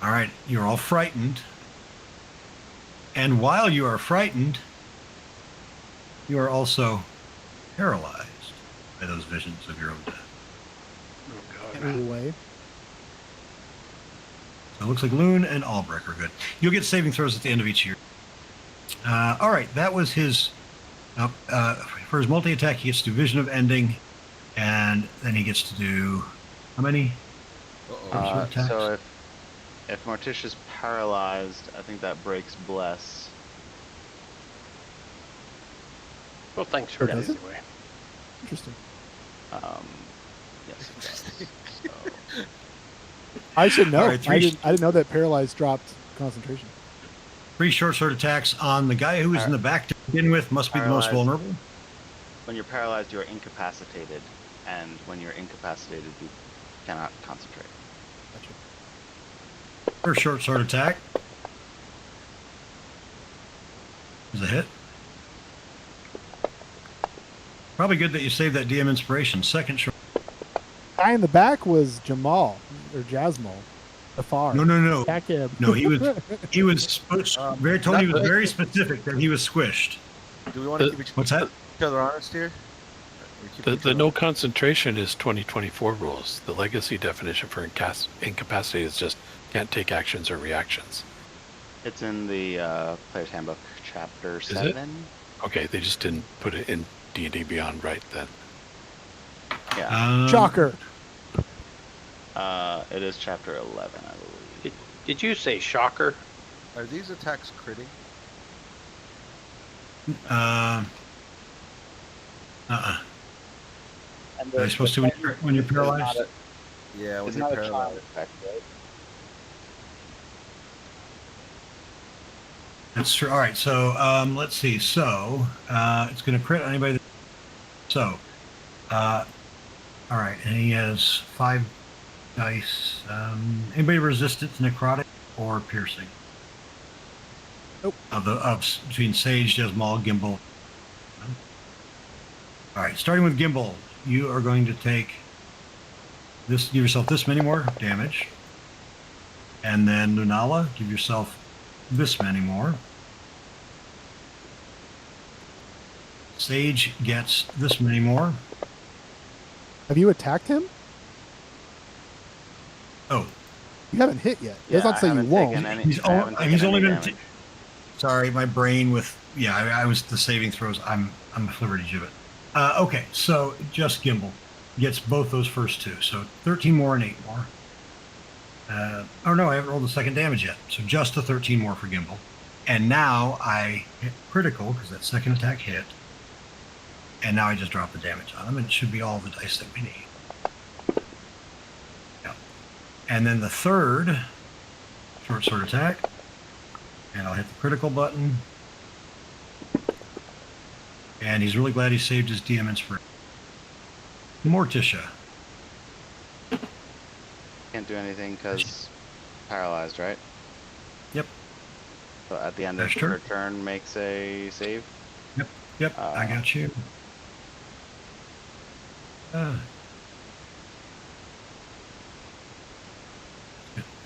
All right. You're all frightened, and while you are frightened, you are also paralyzed by those visions of your own death. Oh, Can't God. move away. So it looks like Loon and Albrecht are good. You'll get saving throws at the end of each year. All right, that was his. For his multi-attack, he gets to do Vision of Ending, and then he gets to do how many? Uh-oh. Attacks? So if Morticia's paralyzed, I think that breaks Bless. Well, thanks for Or that does it? anyway. Interesting. Yes, it does. So, I should know. All right, I didn't know that paralyzed dropped concentration. 3 short sword attacks on the guy who is in the back to begin with. Must be the most Paralyzed. vulnerable. when you're paralyzed, you are incapacitated, and when you're incapacitated, you cannot concentrate. First short sword attack is a hit. Probably good that you saved that DM inspiration. Second short. Guy in the back was Jamal or Jasmal. Afar. No. Attack him. No, he was very Tony was not- very specific that he was squished. Do we want to keep What's that? each other honest here? We keep The returning- no concentration is 2024 rules. The legacy definition for incapacity is just can't take actions or reactions. It's in the Player's Handbook, Chapter it? 7. Okay, they just didn't put it in D&D Beyond right then. Yeah. Shocker. It is Chapter 11, I believe. Did you say shocker? Are these attacks critting? Are you supposed to when you're paralyzed? Yeah, when It's you're not a charm paralyzed. effect, right? That's true. All right, so let's see. So it's going to crit on anybody. So, all right, and he has 5 dice. Anybody resistant to necrotic or piercing? Nope. Between Sage, Desmal, Gimbal. All right, starting with Gimbal, you are going to take this. Give yourself this many more damage, and then Lunala, give yourself this many more. Sage gets this many more. Have you attacked him? Oh, You haven't hit yet. Yeah, Does not I say you haven't won't. taken any- he's I haven't taken only any been. damage. Sorry, my brain with I was the saving throws. I'm a Flibberty Gibbet. Okay, so just Gimbal gets both those first 2. So 13 more and 8 more. Oh no, I haven't rolled the second damage yet. So just the 13 more for Gimbal. And now I hit critical because that second attack hit. And now I just drop the damage on him, and it should be all the dice that we need. Yeah. And then the third short sword attack. And I'll hit the critical button. And he's really glad he saved his DM inspiration. Morticia. Can't do anything because paralyzed, right? Yep. So at the end That's of true. her turn, makes a save. Yep, I got you.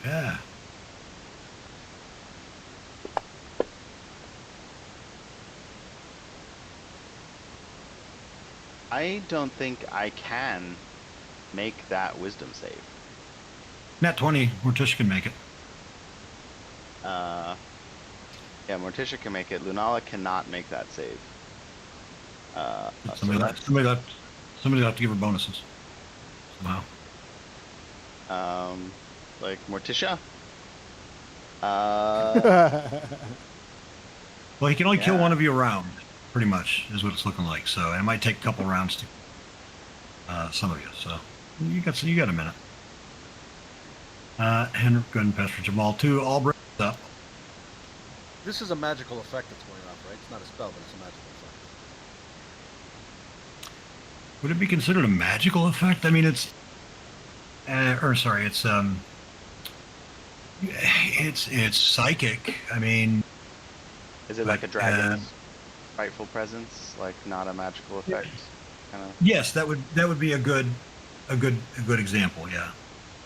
Yeah. I don't think I can make that wisdom save. Nat 20, Morticia can make it. Yeah, Morticia can make it. Lunala cannot make that save. So Somebody that's, will have to give her bonuses. Somehow. like Morticia. Well, he can only kill Yeah. one of you a round, pretty much, is what it's looking like. So it might take a couple rounds to some of you. So you got a minute. Henrik, good and Pastor Jamal too. All breaks up. This is a magical effect that's going off, right? It's not a spell, but it's a magical effect. Would it be considered a magical effect? I mean, it's it's psychic. I mean, Is it like a But, dragon's rightful presence, like not a magical effect? Kind of. yes, that would be a good example. Yeah,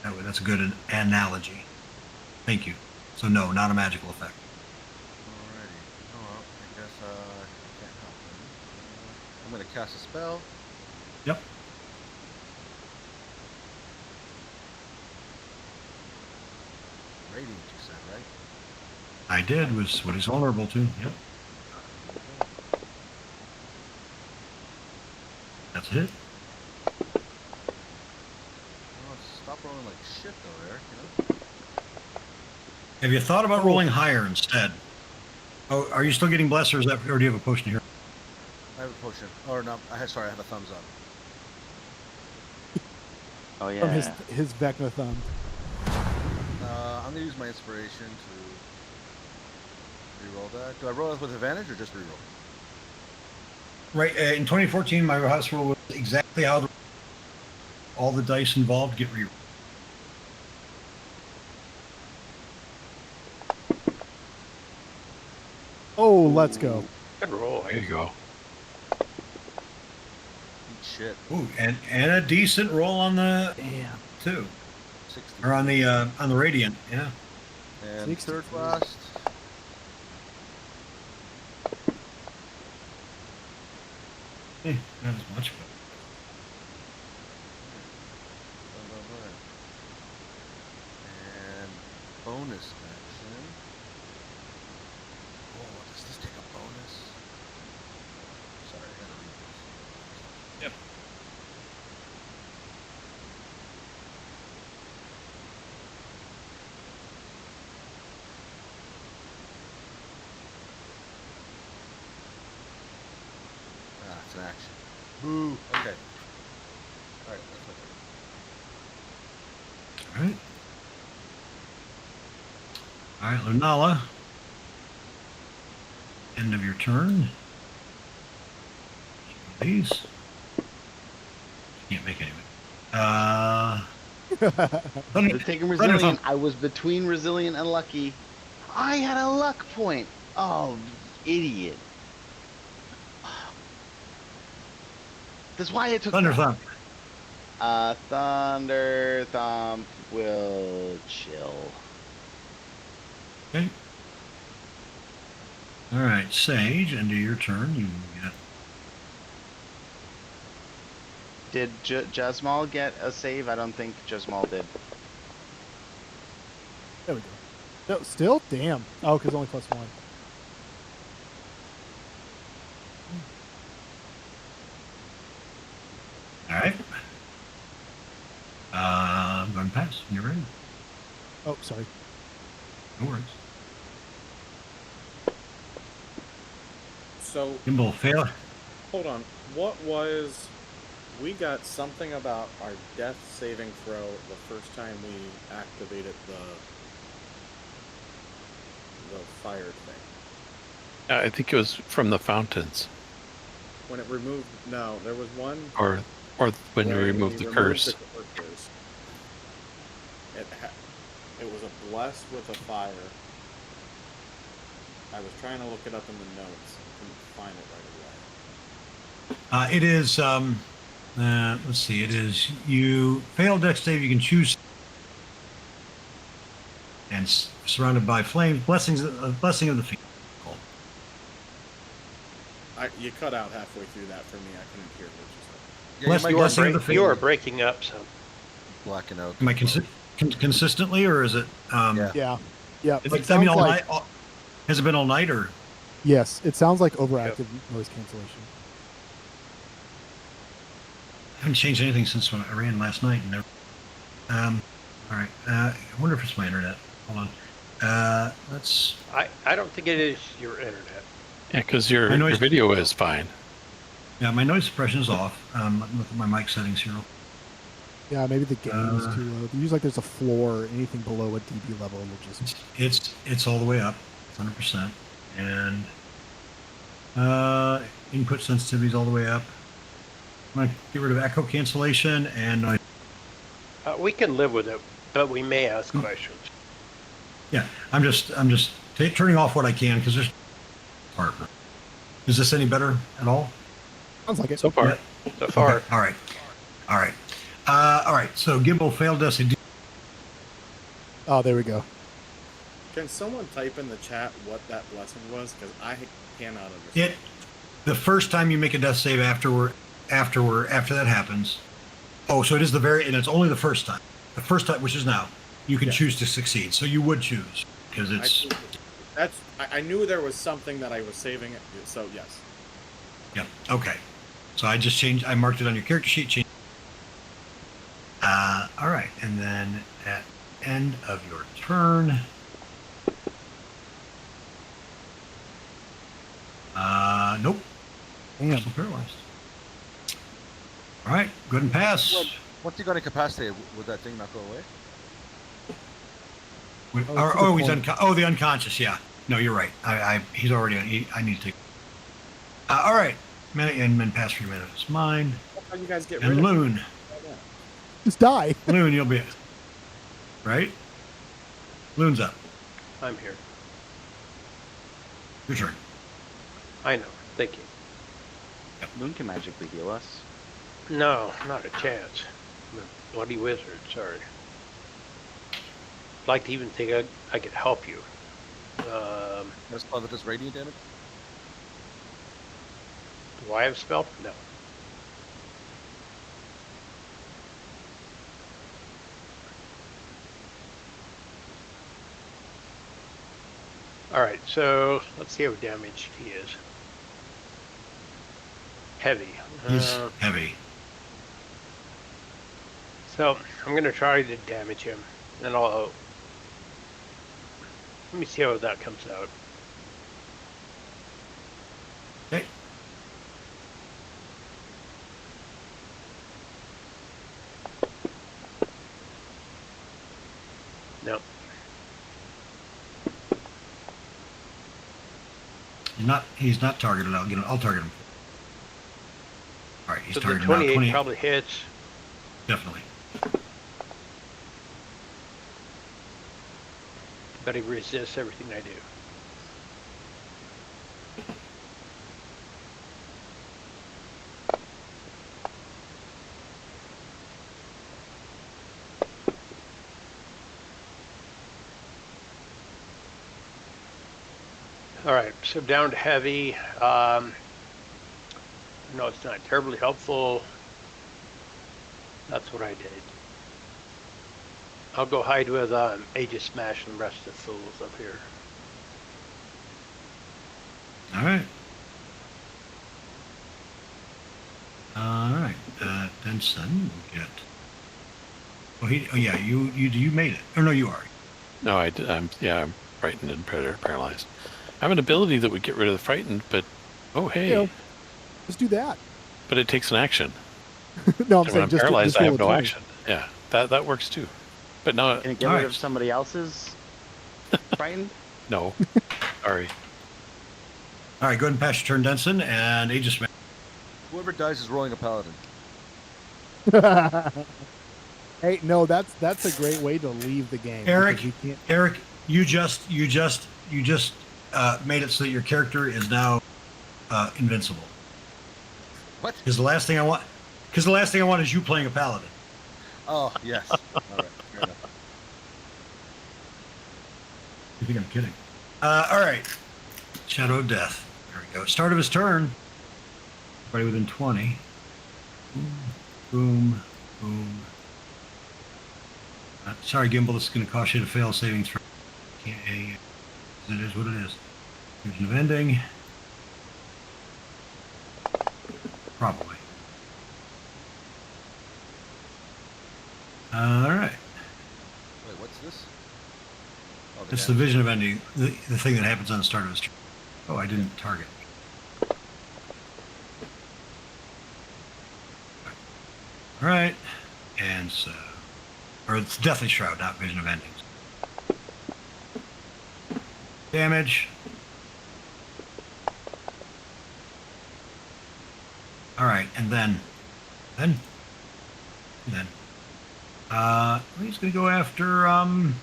that's a good analogy. Thank you. So no, not a magical effect. Alrighty. Oh, well, I guess I can't help then. I'm gonna cast a spell. Yep. Radiant, you said, right? I did was what he's vulnerable to. Yep. That's it. Oh, stop rolling like shit though, Eric, you know? Have you thought about rolling higher instead? Oh, are you still getting blessed, or do you have a potion here? I have a potion. Or no, I have a thumbs up. Oh yeah. From his Vecna thumb. I'm gonna use my inspiration to reroll that. Do I roll it with advantage or just reroll? Right. In 2014, my house rule was exactly how all the dice involved get re. Oh, let's go. Good roll. There you go. Eat shit. Ooh, and a decent roll on the Damn. too, 60. or on the radiant. Yeah. And 60. third last. Not as much, bonus action. Oh, does this take a bonus? Sorry, I gotta read this. Yep. Ah, it's an action. Boo. Okay. All right, that's my turn. All right. All right, Lunala. End of your turn. These. Can't make any of it. I Thunder, was taking Thunder resilient. Thump. I was between resilient and lucky. I had a luck point. Oh, idiot. That's why I took Thunder that. Thump. Thunder Thump will chill. Okay. All right, Sage. End of your turn. You get. Did Jasmal get a save? I don't think Jasmal did. There we go. No, still? Damn. Oh, because only +1. All right. I'm going to pass. When you're ready. Oh, sorry. No worries. So Gimbal fail. hold on. What was? We got something about our death saving throw the first time we activated the fire thing. I think it was from the fountains, When it removed, no, there was one. or when you where remove the removed curse. the curses. It was a blessed with a fire. I was trying to look it up in the notes. Couldn't find it right away. It is. Let's see. It is. You fail dex save. You can choose. And surrounded by flames, blessing of the fiend. You cut out halfway through that for me. I couldn't hear what you said. Yeah, Bless- you You might are, blessing of the you are fiend. breaking up some. blacking out. Am I consistently, or is it? Yeah. Yeah. Yeah. Is It it, I mean, sounds all like, night. Has it been all night, or? yes, it sounds like overactive noise cancellation. I haven't changed anything since when I ran last night. And never, all right. I wonder if it's my internet. Hold on. Let's. I don't think it is your internet. Yeah, because your I know it's- video is fine. Yeah, my noise suppression is off. Look at my mic settings here. Yeah, maybe the gain is too low. Usually, like there's a floor. Anything below a dB level will just. It's all the way up, 100%, and input sensitivity is all the way up. I'm gonna get rid of echo cancellation and noise. We can live with it, but we may ask questions. Yeah, I'm just turning off what I can because there's. Harper. Is this any better at all? Sounds like it. So far, Yeah. So far, Okay, all right. All right. So Gimbal failed death save. Oh, there we go. Can someone type in the chat what that blessing was? Because I cannot understand. The first time you make a death save after that happens. Oh, so it is and it's only the first time. The first time, which is now, you can Yeah. choose to succeed. So you would choose because it's. I knew there was something that I was saving it. So yes. Yeah. Okay. So I just changed. I marked it on your character sheet. Changed. All right, and then at end of your turn. Nope. Damn. Still paralyzed. All right. Go ahead and pass. Well, once you got incapacitated, would that thing not go away? that's a good He's point. the unconscious. Yeah. No, you're right. He's already. I need to take. All right. And then pass for your minute. It's mine. How do you guys get rid And of Loon. it? Just die. Loon, you'll be. Right? Loon's up. I'm here. Your turn. I know. Thank you. Moon can magically heal us. No, not a chance. I'm a bloody wizard. Sorry. I'd like to even think I could help you. Got a spell that does radiant damage? Do I have a spell? No. All right, so let's see how damaged he is. Heavy. He's heavy. So I'm gonna try to damage him, and I'll let me see how that comes out. Okay. No, He's not targeted. I'll target him. All right, he's so the targeted now. 28 28. probably hits. Definitely. But he resists everything I do. All right, so down to heavy. No, it's not terribly helpful. That's what I did. I'll go hide with Aegis Smash and the rest of the fools up here. All right. All right. Denson will get. Oh, yeah. You made it. Or no, you are. No, I'm frightened and paralyzed. I have an ability that would get rid of the frightened, but oh hey, You know, just do that. but it takes an action. No, I'm And when saying I'm just paralyzed, just I roll have a no 20. action. Yeah, that works too. But no, Can it get All rid right. of somebody else's frightened? no. Sorry. All right. Go ahead and pass your turn, Denson, and Aegis Smash. Whoever dies is rolling a paladin. Hey, no, that's a great way to leave the game. Eric, because you can't. Eric, you just made it so that your character is now invincible. What? Because the last thing I want is you playing a paladin. Oh, yes. All right. Fair enough. You think I'm kidding? All right. Shadow of Death. There we go. Start of his turn. Everybody within 20. Boom. Boom. Sorry, Gimbal. This is going to cost you to fail saving throw. It is what it is. Vision of ending. Probably. All right. Wait, what's this? Oh, It's the vision of ending, the thing that happens on the start of his turn. Oh, I didn't target. All right. And so, or it's Deathly Shroud, not Vision of Endings. Damage. All right, and then, he's gonna go after, well,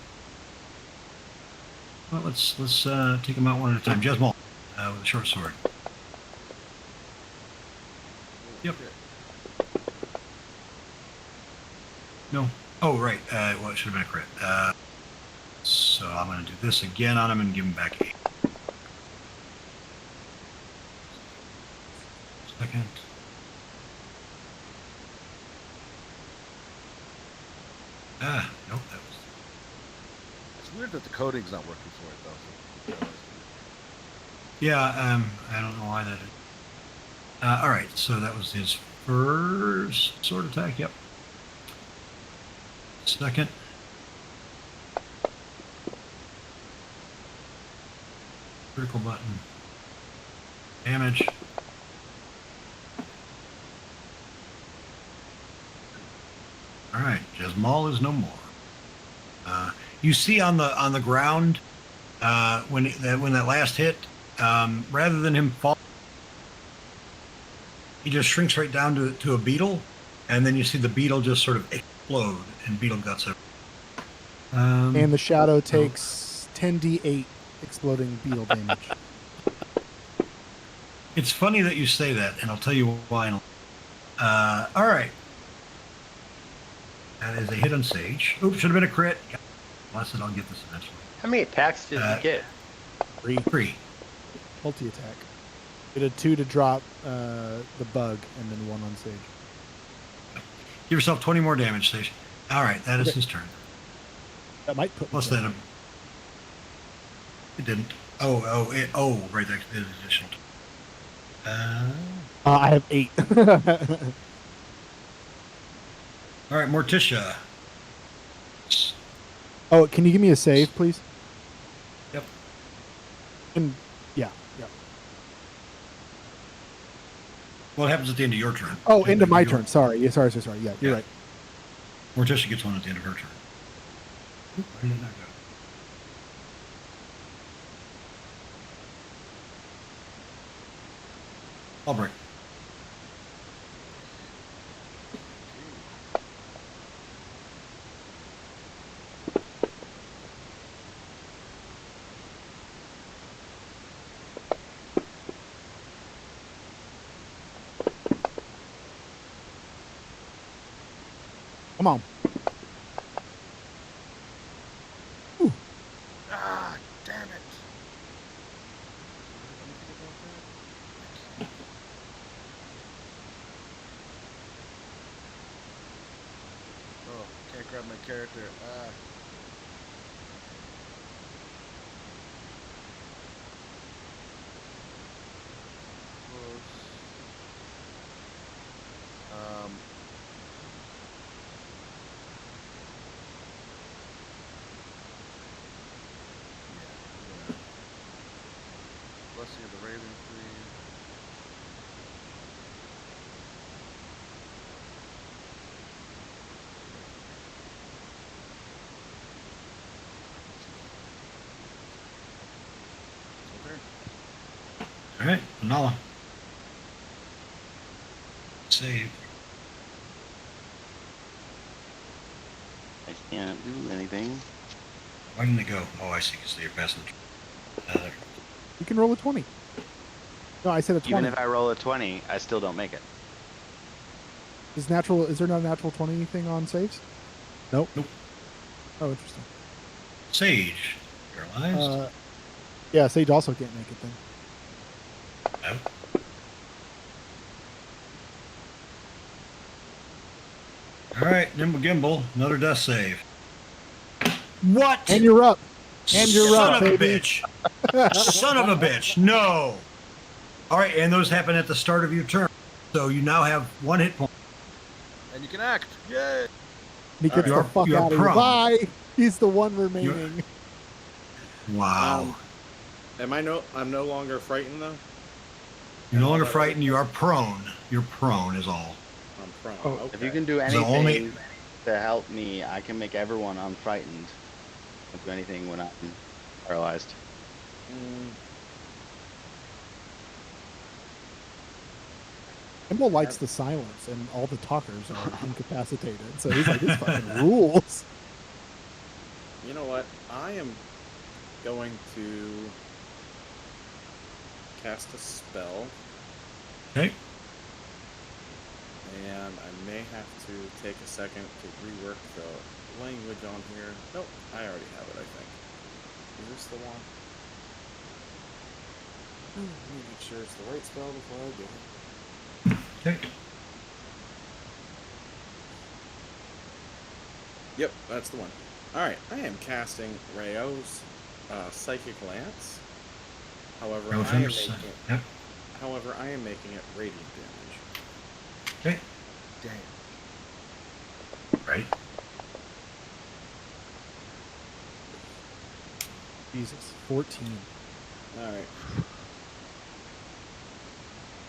let's take them out one at a time. Jesmol, with a short sword. Yep. No. Oh, right. Well, it should have been a crit. So I'm going to do this again on him and give him back 8. Second. Nope, that was. It's weird that the coding's not working for it, though. Yeah, I don't know why that is. All right, so that was his first sword attack. Yep. Second. Critical button. Damage. All right, Jesmol is no more. You see on the ground when that last hit, rather than him fall, he just shrinks right down to a beetle, and then you see the beetle just sort of explode and beetle guts it. And the shadow takes 10d8 exploding beetle damage. It's funny that you say that, and I'll tell you why. All right. That is a hit on Sage. Oops, should have been a crit. Blessed, I'll get this eventually. How many attacks did he get? 3. Multi attack. Get a 2 to drop the bug, and then 1 on Sage. Give yourself 20 more damage, Sage. All right, that is Okay. his turn. That might put. Plus me that. It didn't. Right there. The additional. I have 8. All right, Morticia. Oh, can you give me a save, please? Yep. And yeah. Well, it happens at the end of your turn. Oh, end of my Your- turn. Sorry. Yeah, sorry. Yeah, you're Yeah. right. Morticia gets one at the end of her turn. Where did that go? Albrecht. Come on. Ah, damn it. Oh, can't grab my character. Ah. Close. Yeah. Blessing of the Raven Queen. Okay. All right, Nala. Save. I can't do anything. Why didn't it go? Oh, I see. Because you're passing the. You can roll a 20. No, I said a 20. Even if I roll a 20, I still don't make it. Is there not a natural 20 thing on saves? Nope. Nope. Oh, interesting. Sage. Paralyzed. Yeah, Sage also can't make it then. No. All right, Nimble Gimbal. Another death save. What? And you're up. And you're Son up, of baby. a bitch. Son of a bitch. No. All right, and those happen at the start of your turn. So you now have 1 hit point. And you can act. Yay! He gets You're- the fuck you're out of here. prone. Bye. He's the one remaining. Wow. I'm no longer frightened though. You're no longer frightened. You are prone. You're prone is all. I'm prone. Oh, Okay. If you can do So anything only- to help me, I can make everyone unfrightened. Don't do anything when I'm paralyzed. Mm, Kimball likes the silence, and all the talkers are incapacitated. So he's like, this fucking rules. you know what? I am going to cast a spell, Okay. and I may have to take a second to rework the language on here. Nope, I already have it, I think. Is this the one? Let me make sure it's the right spell before I do it. Okay. Yep, that's the one. Alright, I am casting Rayo's Psychic Lance. However, No I am offense. making Yep. However, I am making it radiant damage. Okay. Damn. Right. Jesus, 14. Alright.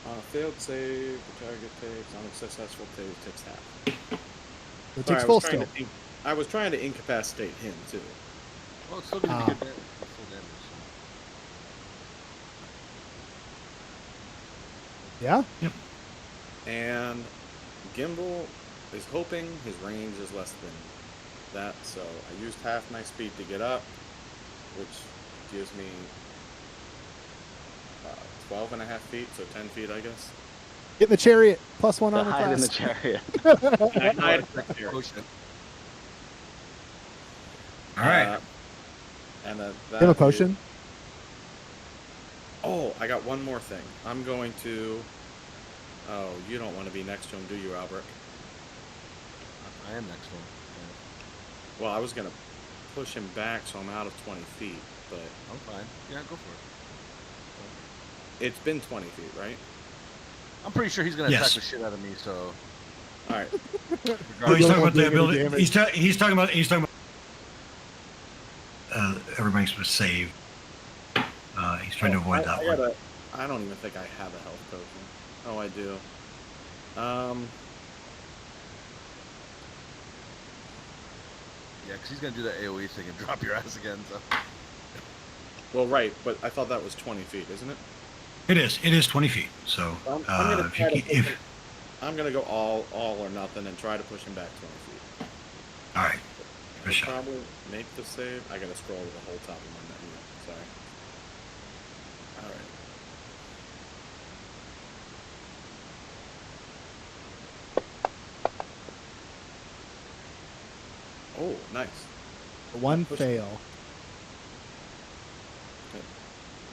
On a failed save, the target takes, on a successful save, takes half. It Sorry, takes full still. I was trying to incapacitate him, too. Well, it's still going to be good damage. Full damage. Yeah? And Gimbal is hoping his range is less than that, so I used half my speed to get up, which gives me 12 and a half feet, so 10 feet, I guess. Get in the chariot. +1 To armor hide in the class. chariot. I hide here. Potion. All right. And You have a potion? Oh, I got one more thing. I'm going to. Oh, you don't want to be next to him, do you, Albert? I am next one. Well, I was gonna push him back so I'm out of 20 feet. but I'm fine. Yeah, go for it. it's been 20 feet, right? I'm pretty sure he's gonna Yes. Oh, attack the shit out of me. So All right. Well, he's Really talking not about the doing any ability. damage. He's talking about everybody's supposed to save. He's trying to avoid that one. I don't even think I have a health potion. Oh, I do. yeah, because he's gonna do that AOE thing and drop your ass again. So Well, right, but I thought that was 20 feet, isn't it? It is. It is 20 feet. So I'm gonna if you try to keep, push if him- I'm gonna go all or nothing and try to push him back 20 feet. all right, give it a I'll shot. probably make the save. I gotta scroll to the whole top of my menu. Sorry. All right. Oh, nice. One Push- fail.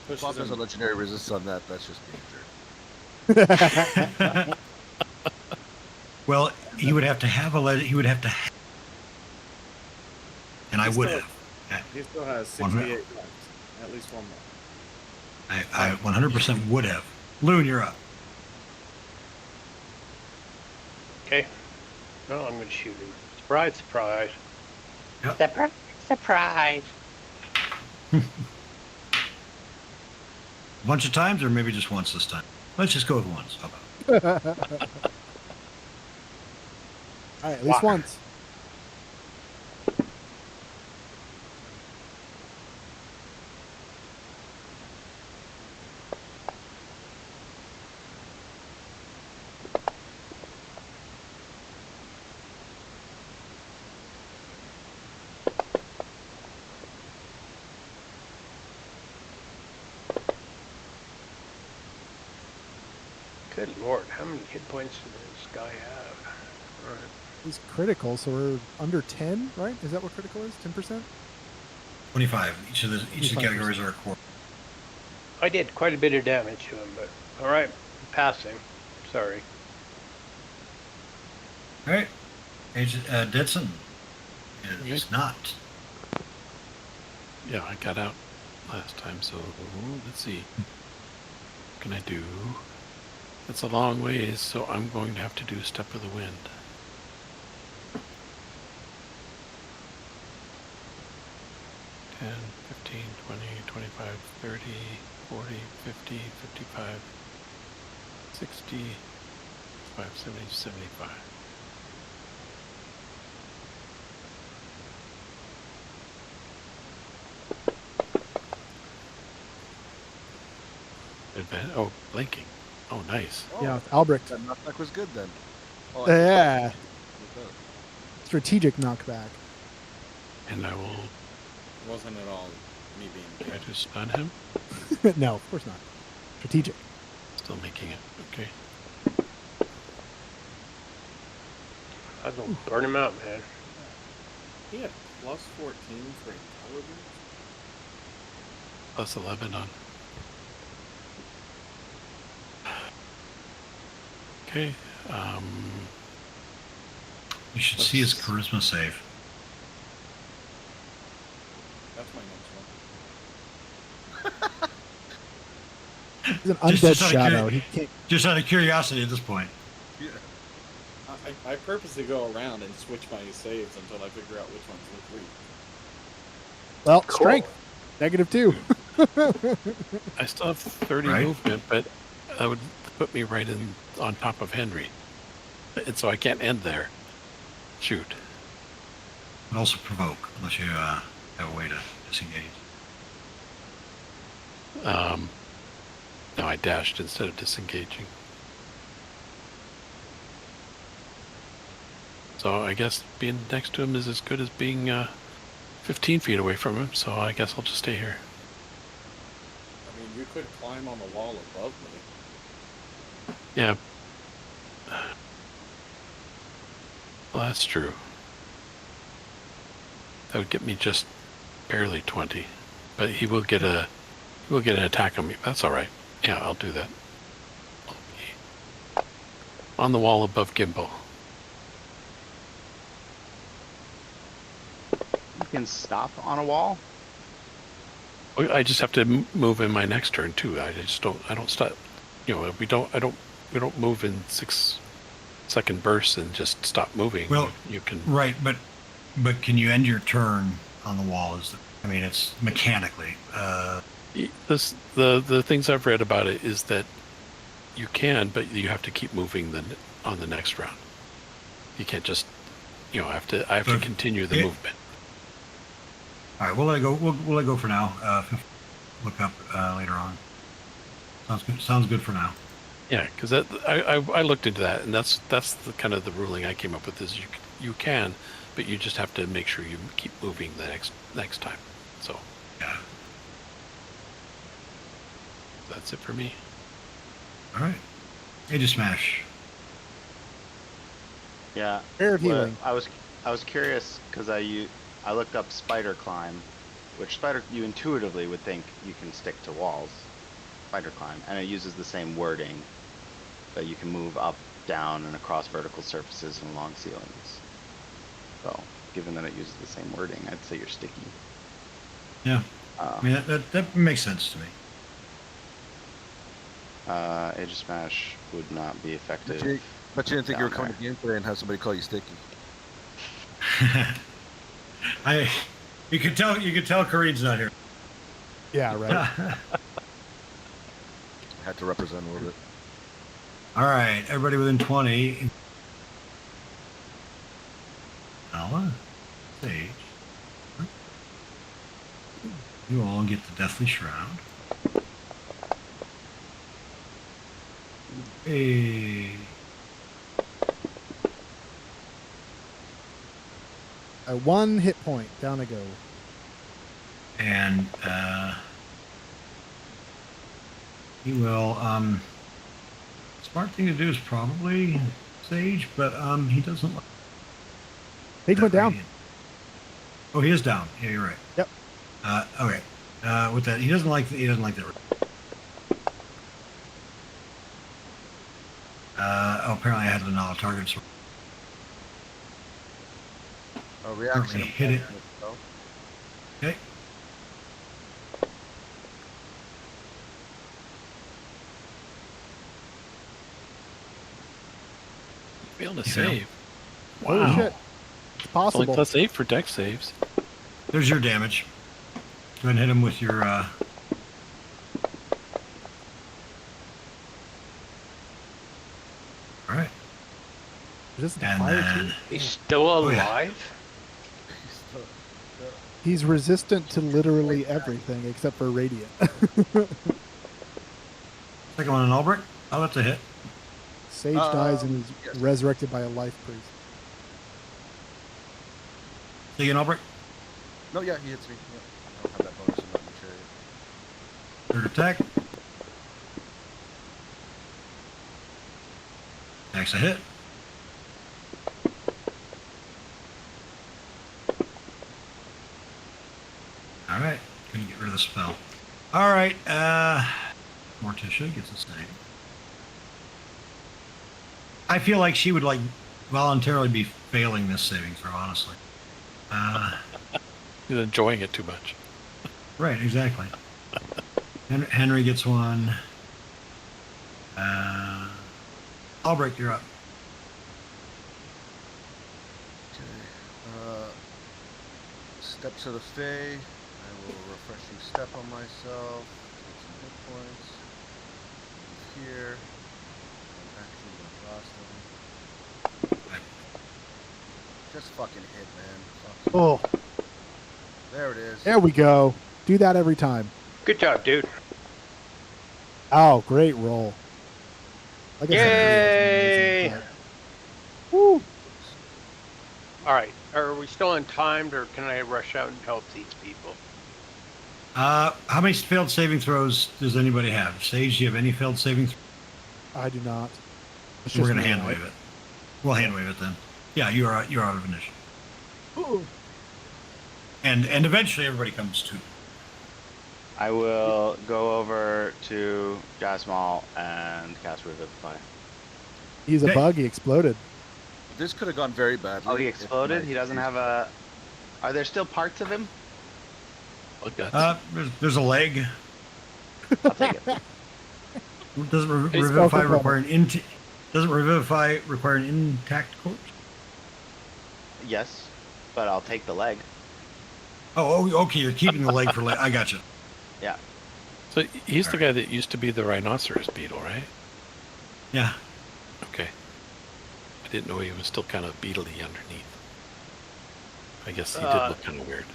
Pushes Bob has a him. legendary resist on that. That's just being a jerk. Well, he would have to have he would have to. And I He's would still- have. He still has One more. 68 left. At least one more. I 100% would have. Loon, you're up. Okay. No, I'm gonna shoot him. Surprise, surprise. Yep. Surprise, surprise. A bunch of times, or maybe just once this time. Let's just go with once. How about? All right, at least Wow. once. Good lord, how many hit points does this guy have? Alright. He's critical, so we're under 10, right? Is that what critical is? 10%? 25. Each of the 25%. categories are a quarter. I did quite a bit of damage to him, but alright, passing. Sorry. All right. Agent Ditson is Okay. not. Yeah, I got out last time, so let's see. What can I do? It's a long ways, so I'm going to have to do Step of the Wind. $10, 15, 20, 25, 30, 40, 50, 55, 60, 5, 70, 75. Oh, blinking. Oh, nice. Oh, Yeah, with Albrecht. that knockback was good then. Oh, Yeah, I- strategic knockback. And I will Wasn't at all me being try big. to stun him. No, of course not. Strategic. Still making it. Okay. I was gonna burn him out, man. He had plus 14 for intelligence. Plus 11 on. Okay. You should see his charisma save. That's my next one. He's an Just undead out of shadow. curi- He can't. Just out of curiosity at this point. Yeah. I purposely go around and switch my saves until I figure out which ones look weak. Well, strength. -2. I still have 30 Right. movement, but that would put me right in on top of Henry. And so I can't end there. Shoot. But also provoke, unless you have a way to disengage. No, I dashed instead of disengaging. So I guess being next to him is as good as being 15 feet away from him, so I guess I'll just stay here. I mean, you could climb on the wall above me. Yeah. Well, that's true. That would get me just barely 20. But he will get an attack on me. That's all right. Yeah, I'll do that. On the wall above Gimbal. You can stop on a wall. Well, I just have to move in my next turn too. I don't stop. You know, we don't move in 6-second bursts and just stop moving. Well, you can. Right, but can you end your turn on the wall? I mean, it's mechanically. The things I've read about it is that you can, but you have to keep moving on the next round. You can't just, I have to continue the movement. All right, we'll let it go. We'll let it go for now. Look up later on. Sounds good. Sounds good for now. Yeah, because I looked into that, and that's the kind of the ruling I came up with is you can, but you just have to make sure you keep moving the next time. So Yeah. that's it for me. All right. Age of Smash. Yeah. Prayer of Well, healing. I was curious because I looked up spider climb, which spider you intuitively would think you can stick to walls. Spider climb, and it uses the same wording that you can move up, down, and across vertical surfaces and along ceilings. So, given that it uses the same wording, I'd say you're sticky. Yeah. I mean, that makes sense to me. Age of Smash would not be effective. But you didn't think you were down coming to game today and have somebody call you sticky. You could tell Kareem's not here. Yeah, right. Had to represent a little bit. All right, everybody within 20. Nala, Sage. You all get the Deathly Shroud. Hey. One hit point. Down I go. And he will. Smart thing to do is probably Sage, but he doesn't like. Page went down. Oh, he is down. Yeah, you're right. Yep. Okay. With that, he doesn't like that. Apparently I had the Nala target. So Oh, reaction. Okay, hit it. Okay. Be able to Yeah. save. Holy Wow. shit. It's It's only possible. +8 for deck saves. There's your damage. Go ahead and hit him with your. All right. Resistant to And fire then. too. He's still Oh, yeah. alive? He's resistant to literally everything except for radiant. Second one, an Albrecht. Oh, that's a hit. Sage dies and is yes. resurrected by a life priest. See an Albrecht. No, yeah, he hits me. Yeah. I don't have that bonus in my chariot. Third attack. Next a hit. All right. Gonna get rid of the spell. All right. Morticia gets a save. I feel like she would like voluntarily be failing this saving throw, honestly. He's enjoying it too much. Right, exactly. Henry gets one. Albrecht, you're up. Okay. Step to the Fae. I will refreshing step on myself. Take some hit points. Move here. And actually the last one. Just fucking hit, man. Fuck. Oh, There it is. there we go. Do that every time. Good job, dude. Oh, great roll. Like I said, Yay! it was amazing, but- Woo! All right. Are we still untimed, or can I rush out and help these people? How many failed saving throws does anybody have? Sage, do you have any failed saving throws? I do not. It's We're just going to me, hand right? wave it. We'll hand wave it then. Yeah, you're out of initiative. Ooh. And eventually everybody comes to. I will go over to Jasmal and cast Revivify. He's a Okay. bug. He exploded. This could have gone very badly. Oh, he if exploded? my- He doesn't have a... Are there still parts of him? Blood guts. There's a leg. I'll take it. Doesn't Hey, revivify Smoker require doesn't revivify require an intact corpse? Yes, but I'll take the leg. Oh, okay. You're keeping the leg for leg. I got you. Yeah. So he's the guy that used to be the rhinoceros beetle, right? Yeah. Okay. I didn't know he was still kind of beetly underneath. I guess he did look kind of weird.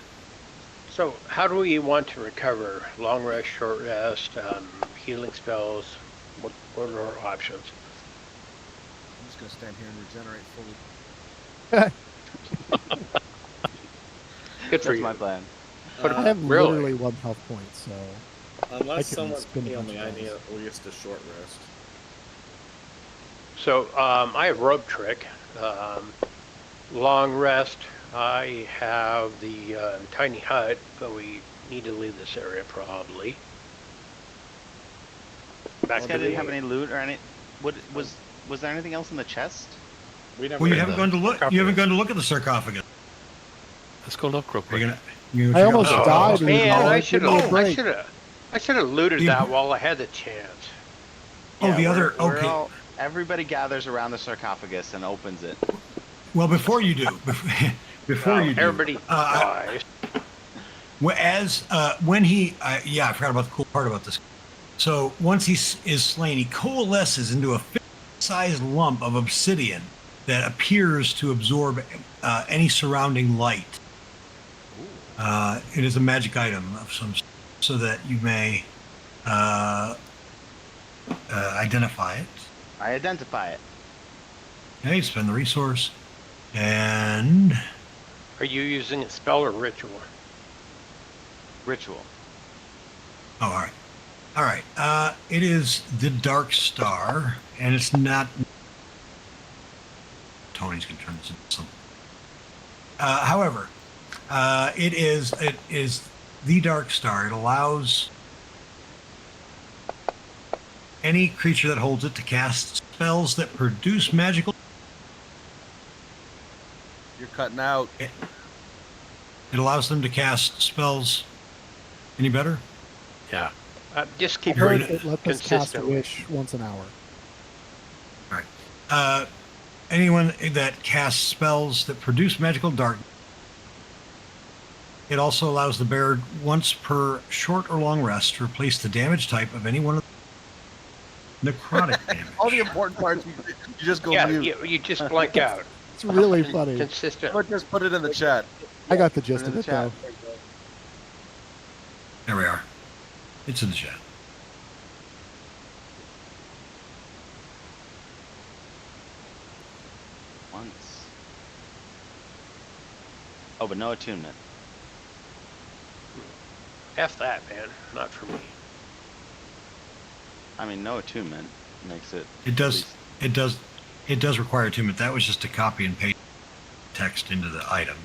So how do we want to recover? Long rest, short rest, healing spells? What are our options? I'm just gonna stand here and regenerate fully. Good for That's you. my plan. But I have Really? literally 1 health point, so I Unless can someone spin a heal bunch me, of I need those. at least a short rest. So I have rope trick. Long rest. I have the tiny hut, but we need to leave this area probably. Back This to guy the didn't have any loot or any. What was there anything else in the chest? We never Well, you did haven't that. gone to look. You haven't gone to look at the sarcophagus. Let's go look real Are you quick. gonna? I almost check out- died. Oh, Man, oh, I Give should me a have. break. I should have looted You- that while I had the chance. Oh, the we're- other. we're Okay. all- everybody gathers around the sarcophagus and opens it. Well, before you do, before you do, Everybody dies. when he, I forgot about the cool part about this. So once he is slain, he coalesces into a fist-sized lump of obsidian that appears to absorb any surrounding light. It is a magic item of some sort, so that you may identify it. I identify it. Okay, spend the resource, and Are you using a spell or ritual? Ritual. oh, all right. It is the Dark Star, and it's not. Tony's gonna turn this into something. However, it is the Dark Star. It allows any creature that holds it to cast spells that produce magical. You're cutting out. It allows them to cast spells. Any better? Yeah. Just I keep heard it it let us cast a consistent. wish once an hour. All right. Anyone that casts spells that produce magical darkness. It also allows the bearer once per short or long rest to replace the damage type of any one of the necrotic damage. All the important parts, you just go Yeah, mute. you just blank out. It's really funny. Consistent. But just put it in the chat. I got the Put gist it in of the it chat. though. There we are. It's in the chat. Once. Oh, but no attunement. F that, man. Not for me. I mean, no attunement makes it. It does. It does. It does require attunement. That was just a copy and paste text into the item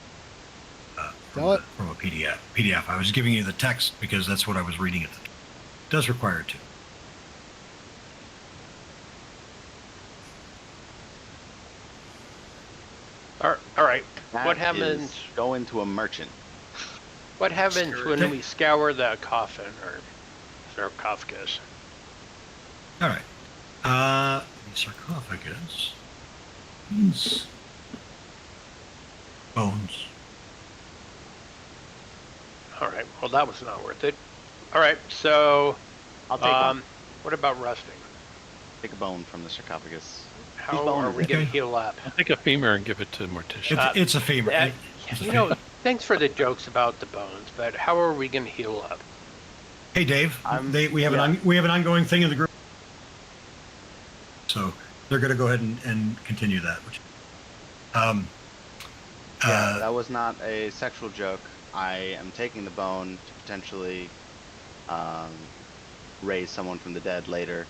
Sell it. from a PDF. PDF. I was giving you the text because that's what I was reading at the time. It does require attunement. All right. That What is happens? Go into a merchant. What happens when Okay. we scour the coffin or sarcophagus? All right. The sarcophagus. Means bones. All right. Well, that was not worth it. All right. So, I'll take one. what about rusting? Take a bone from the sarcophagus. How bone are is we it? going to Okay. heal up? I'll take a femur and give it to Morticia. It's a femur. That- It's a you femur. know, thanks for the jokes about the bones, but how are we going to heal up? Hey, Dave. I'm- We have an ongoing thing in the group, so they're going to go ahead and continue that. Which, Yeah, uh, that was not a sexual joke. I am taking the bone to potentially raise someone from the dead later.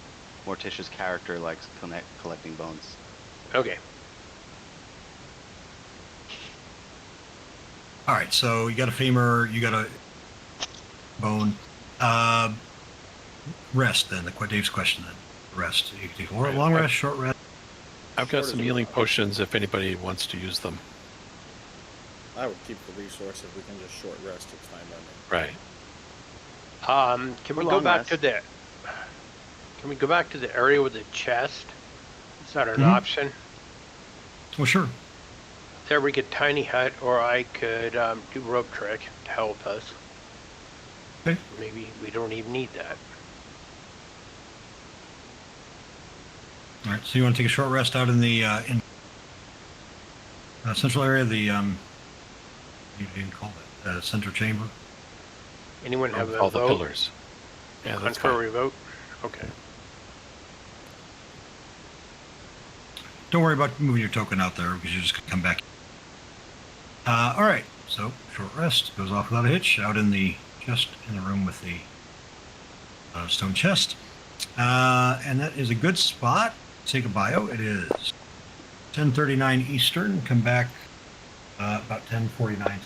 Morticia's character likes collecting bones. Okay. all right. So you got a femur. You got a bone. Rest then. Dave's question then. Rest. You can take a long rest, short rest. I've got Short some is healing enough. potions if anybody wants to use them. I would keep the resource if we can just short rest. It's fine by me. Right. Can we We're go long back rest. to the? Can we go back to the area with the chest? Is that an Mhm. option? Well, sure. There we get tiny hut, or I could do rope trick to help us. Okay. Maybe we don't even need that. All right. So you want to take a short rest out in the central area, the you didn't call it center chamber. Anyone have a All the vote? pillars. Yeah, that's fine. Contrary vote? Okay. Don't worry about moving your token out there because you're just gonna come back. All right. So short rest goes off without a hitch out in the room with the stone chest, and that is a good spot. Take a bio. It is 10:39 Eastern. Come back about 10:49.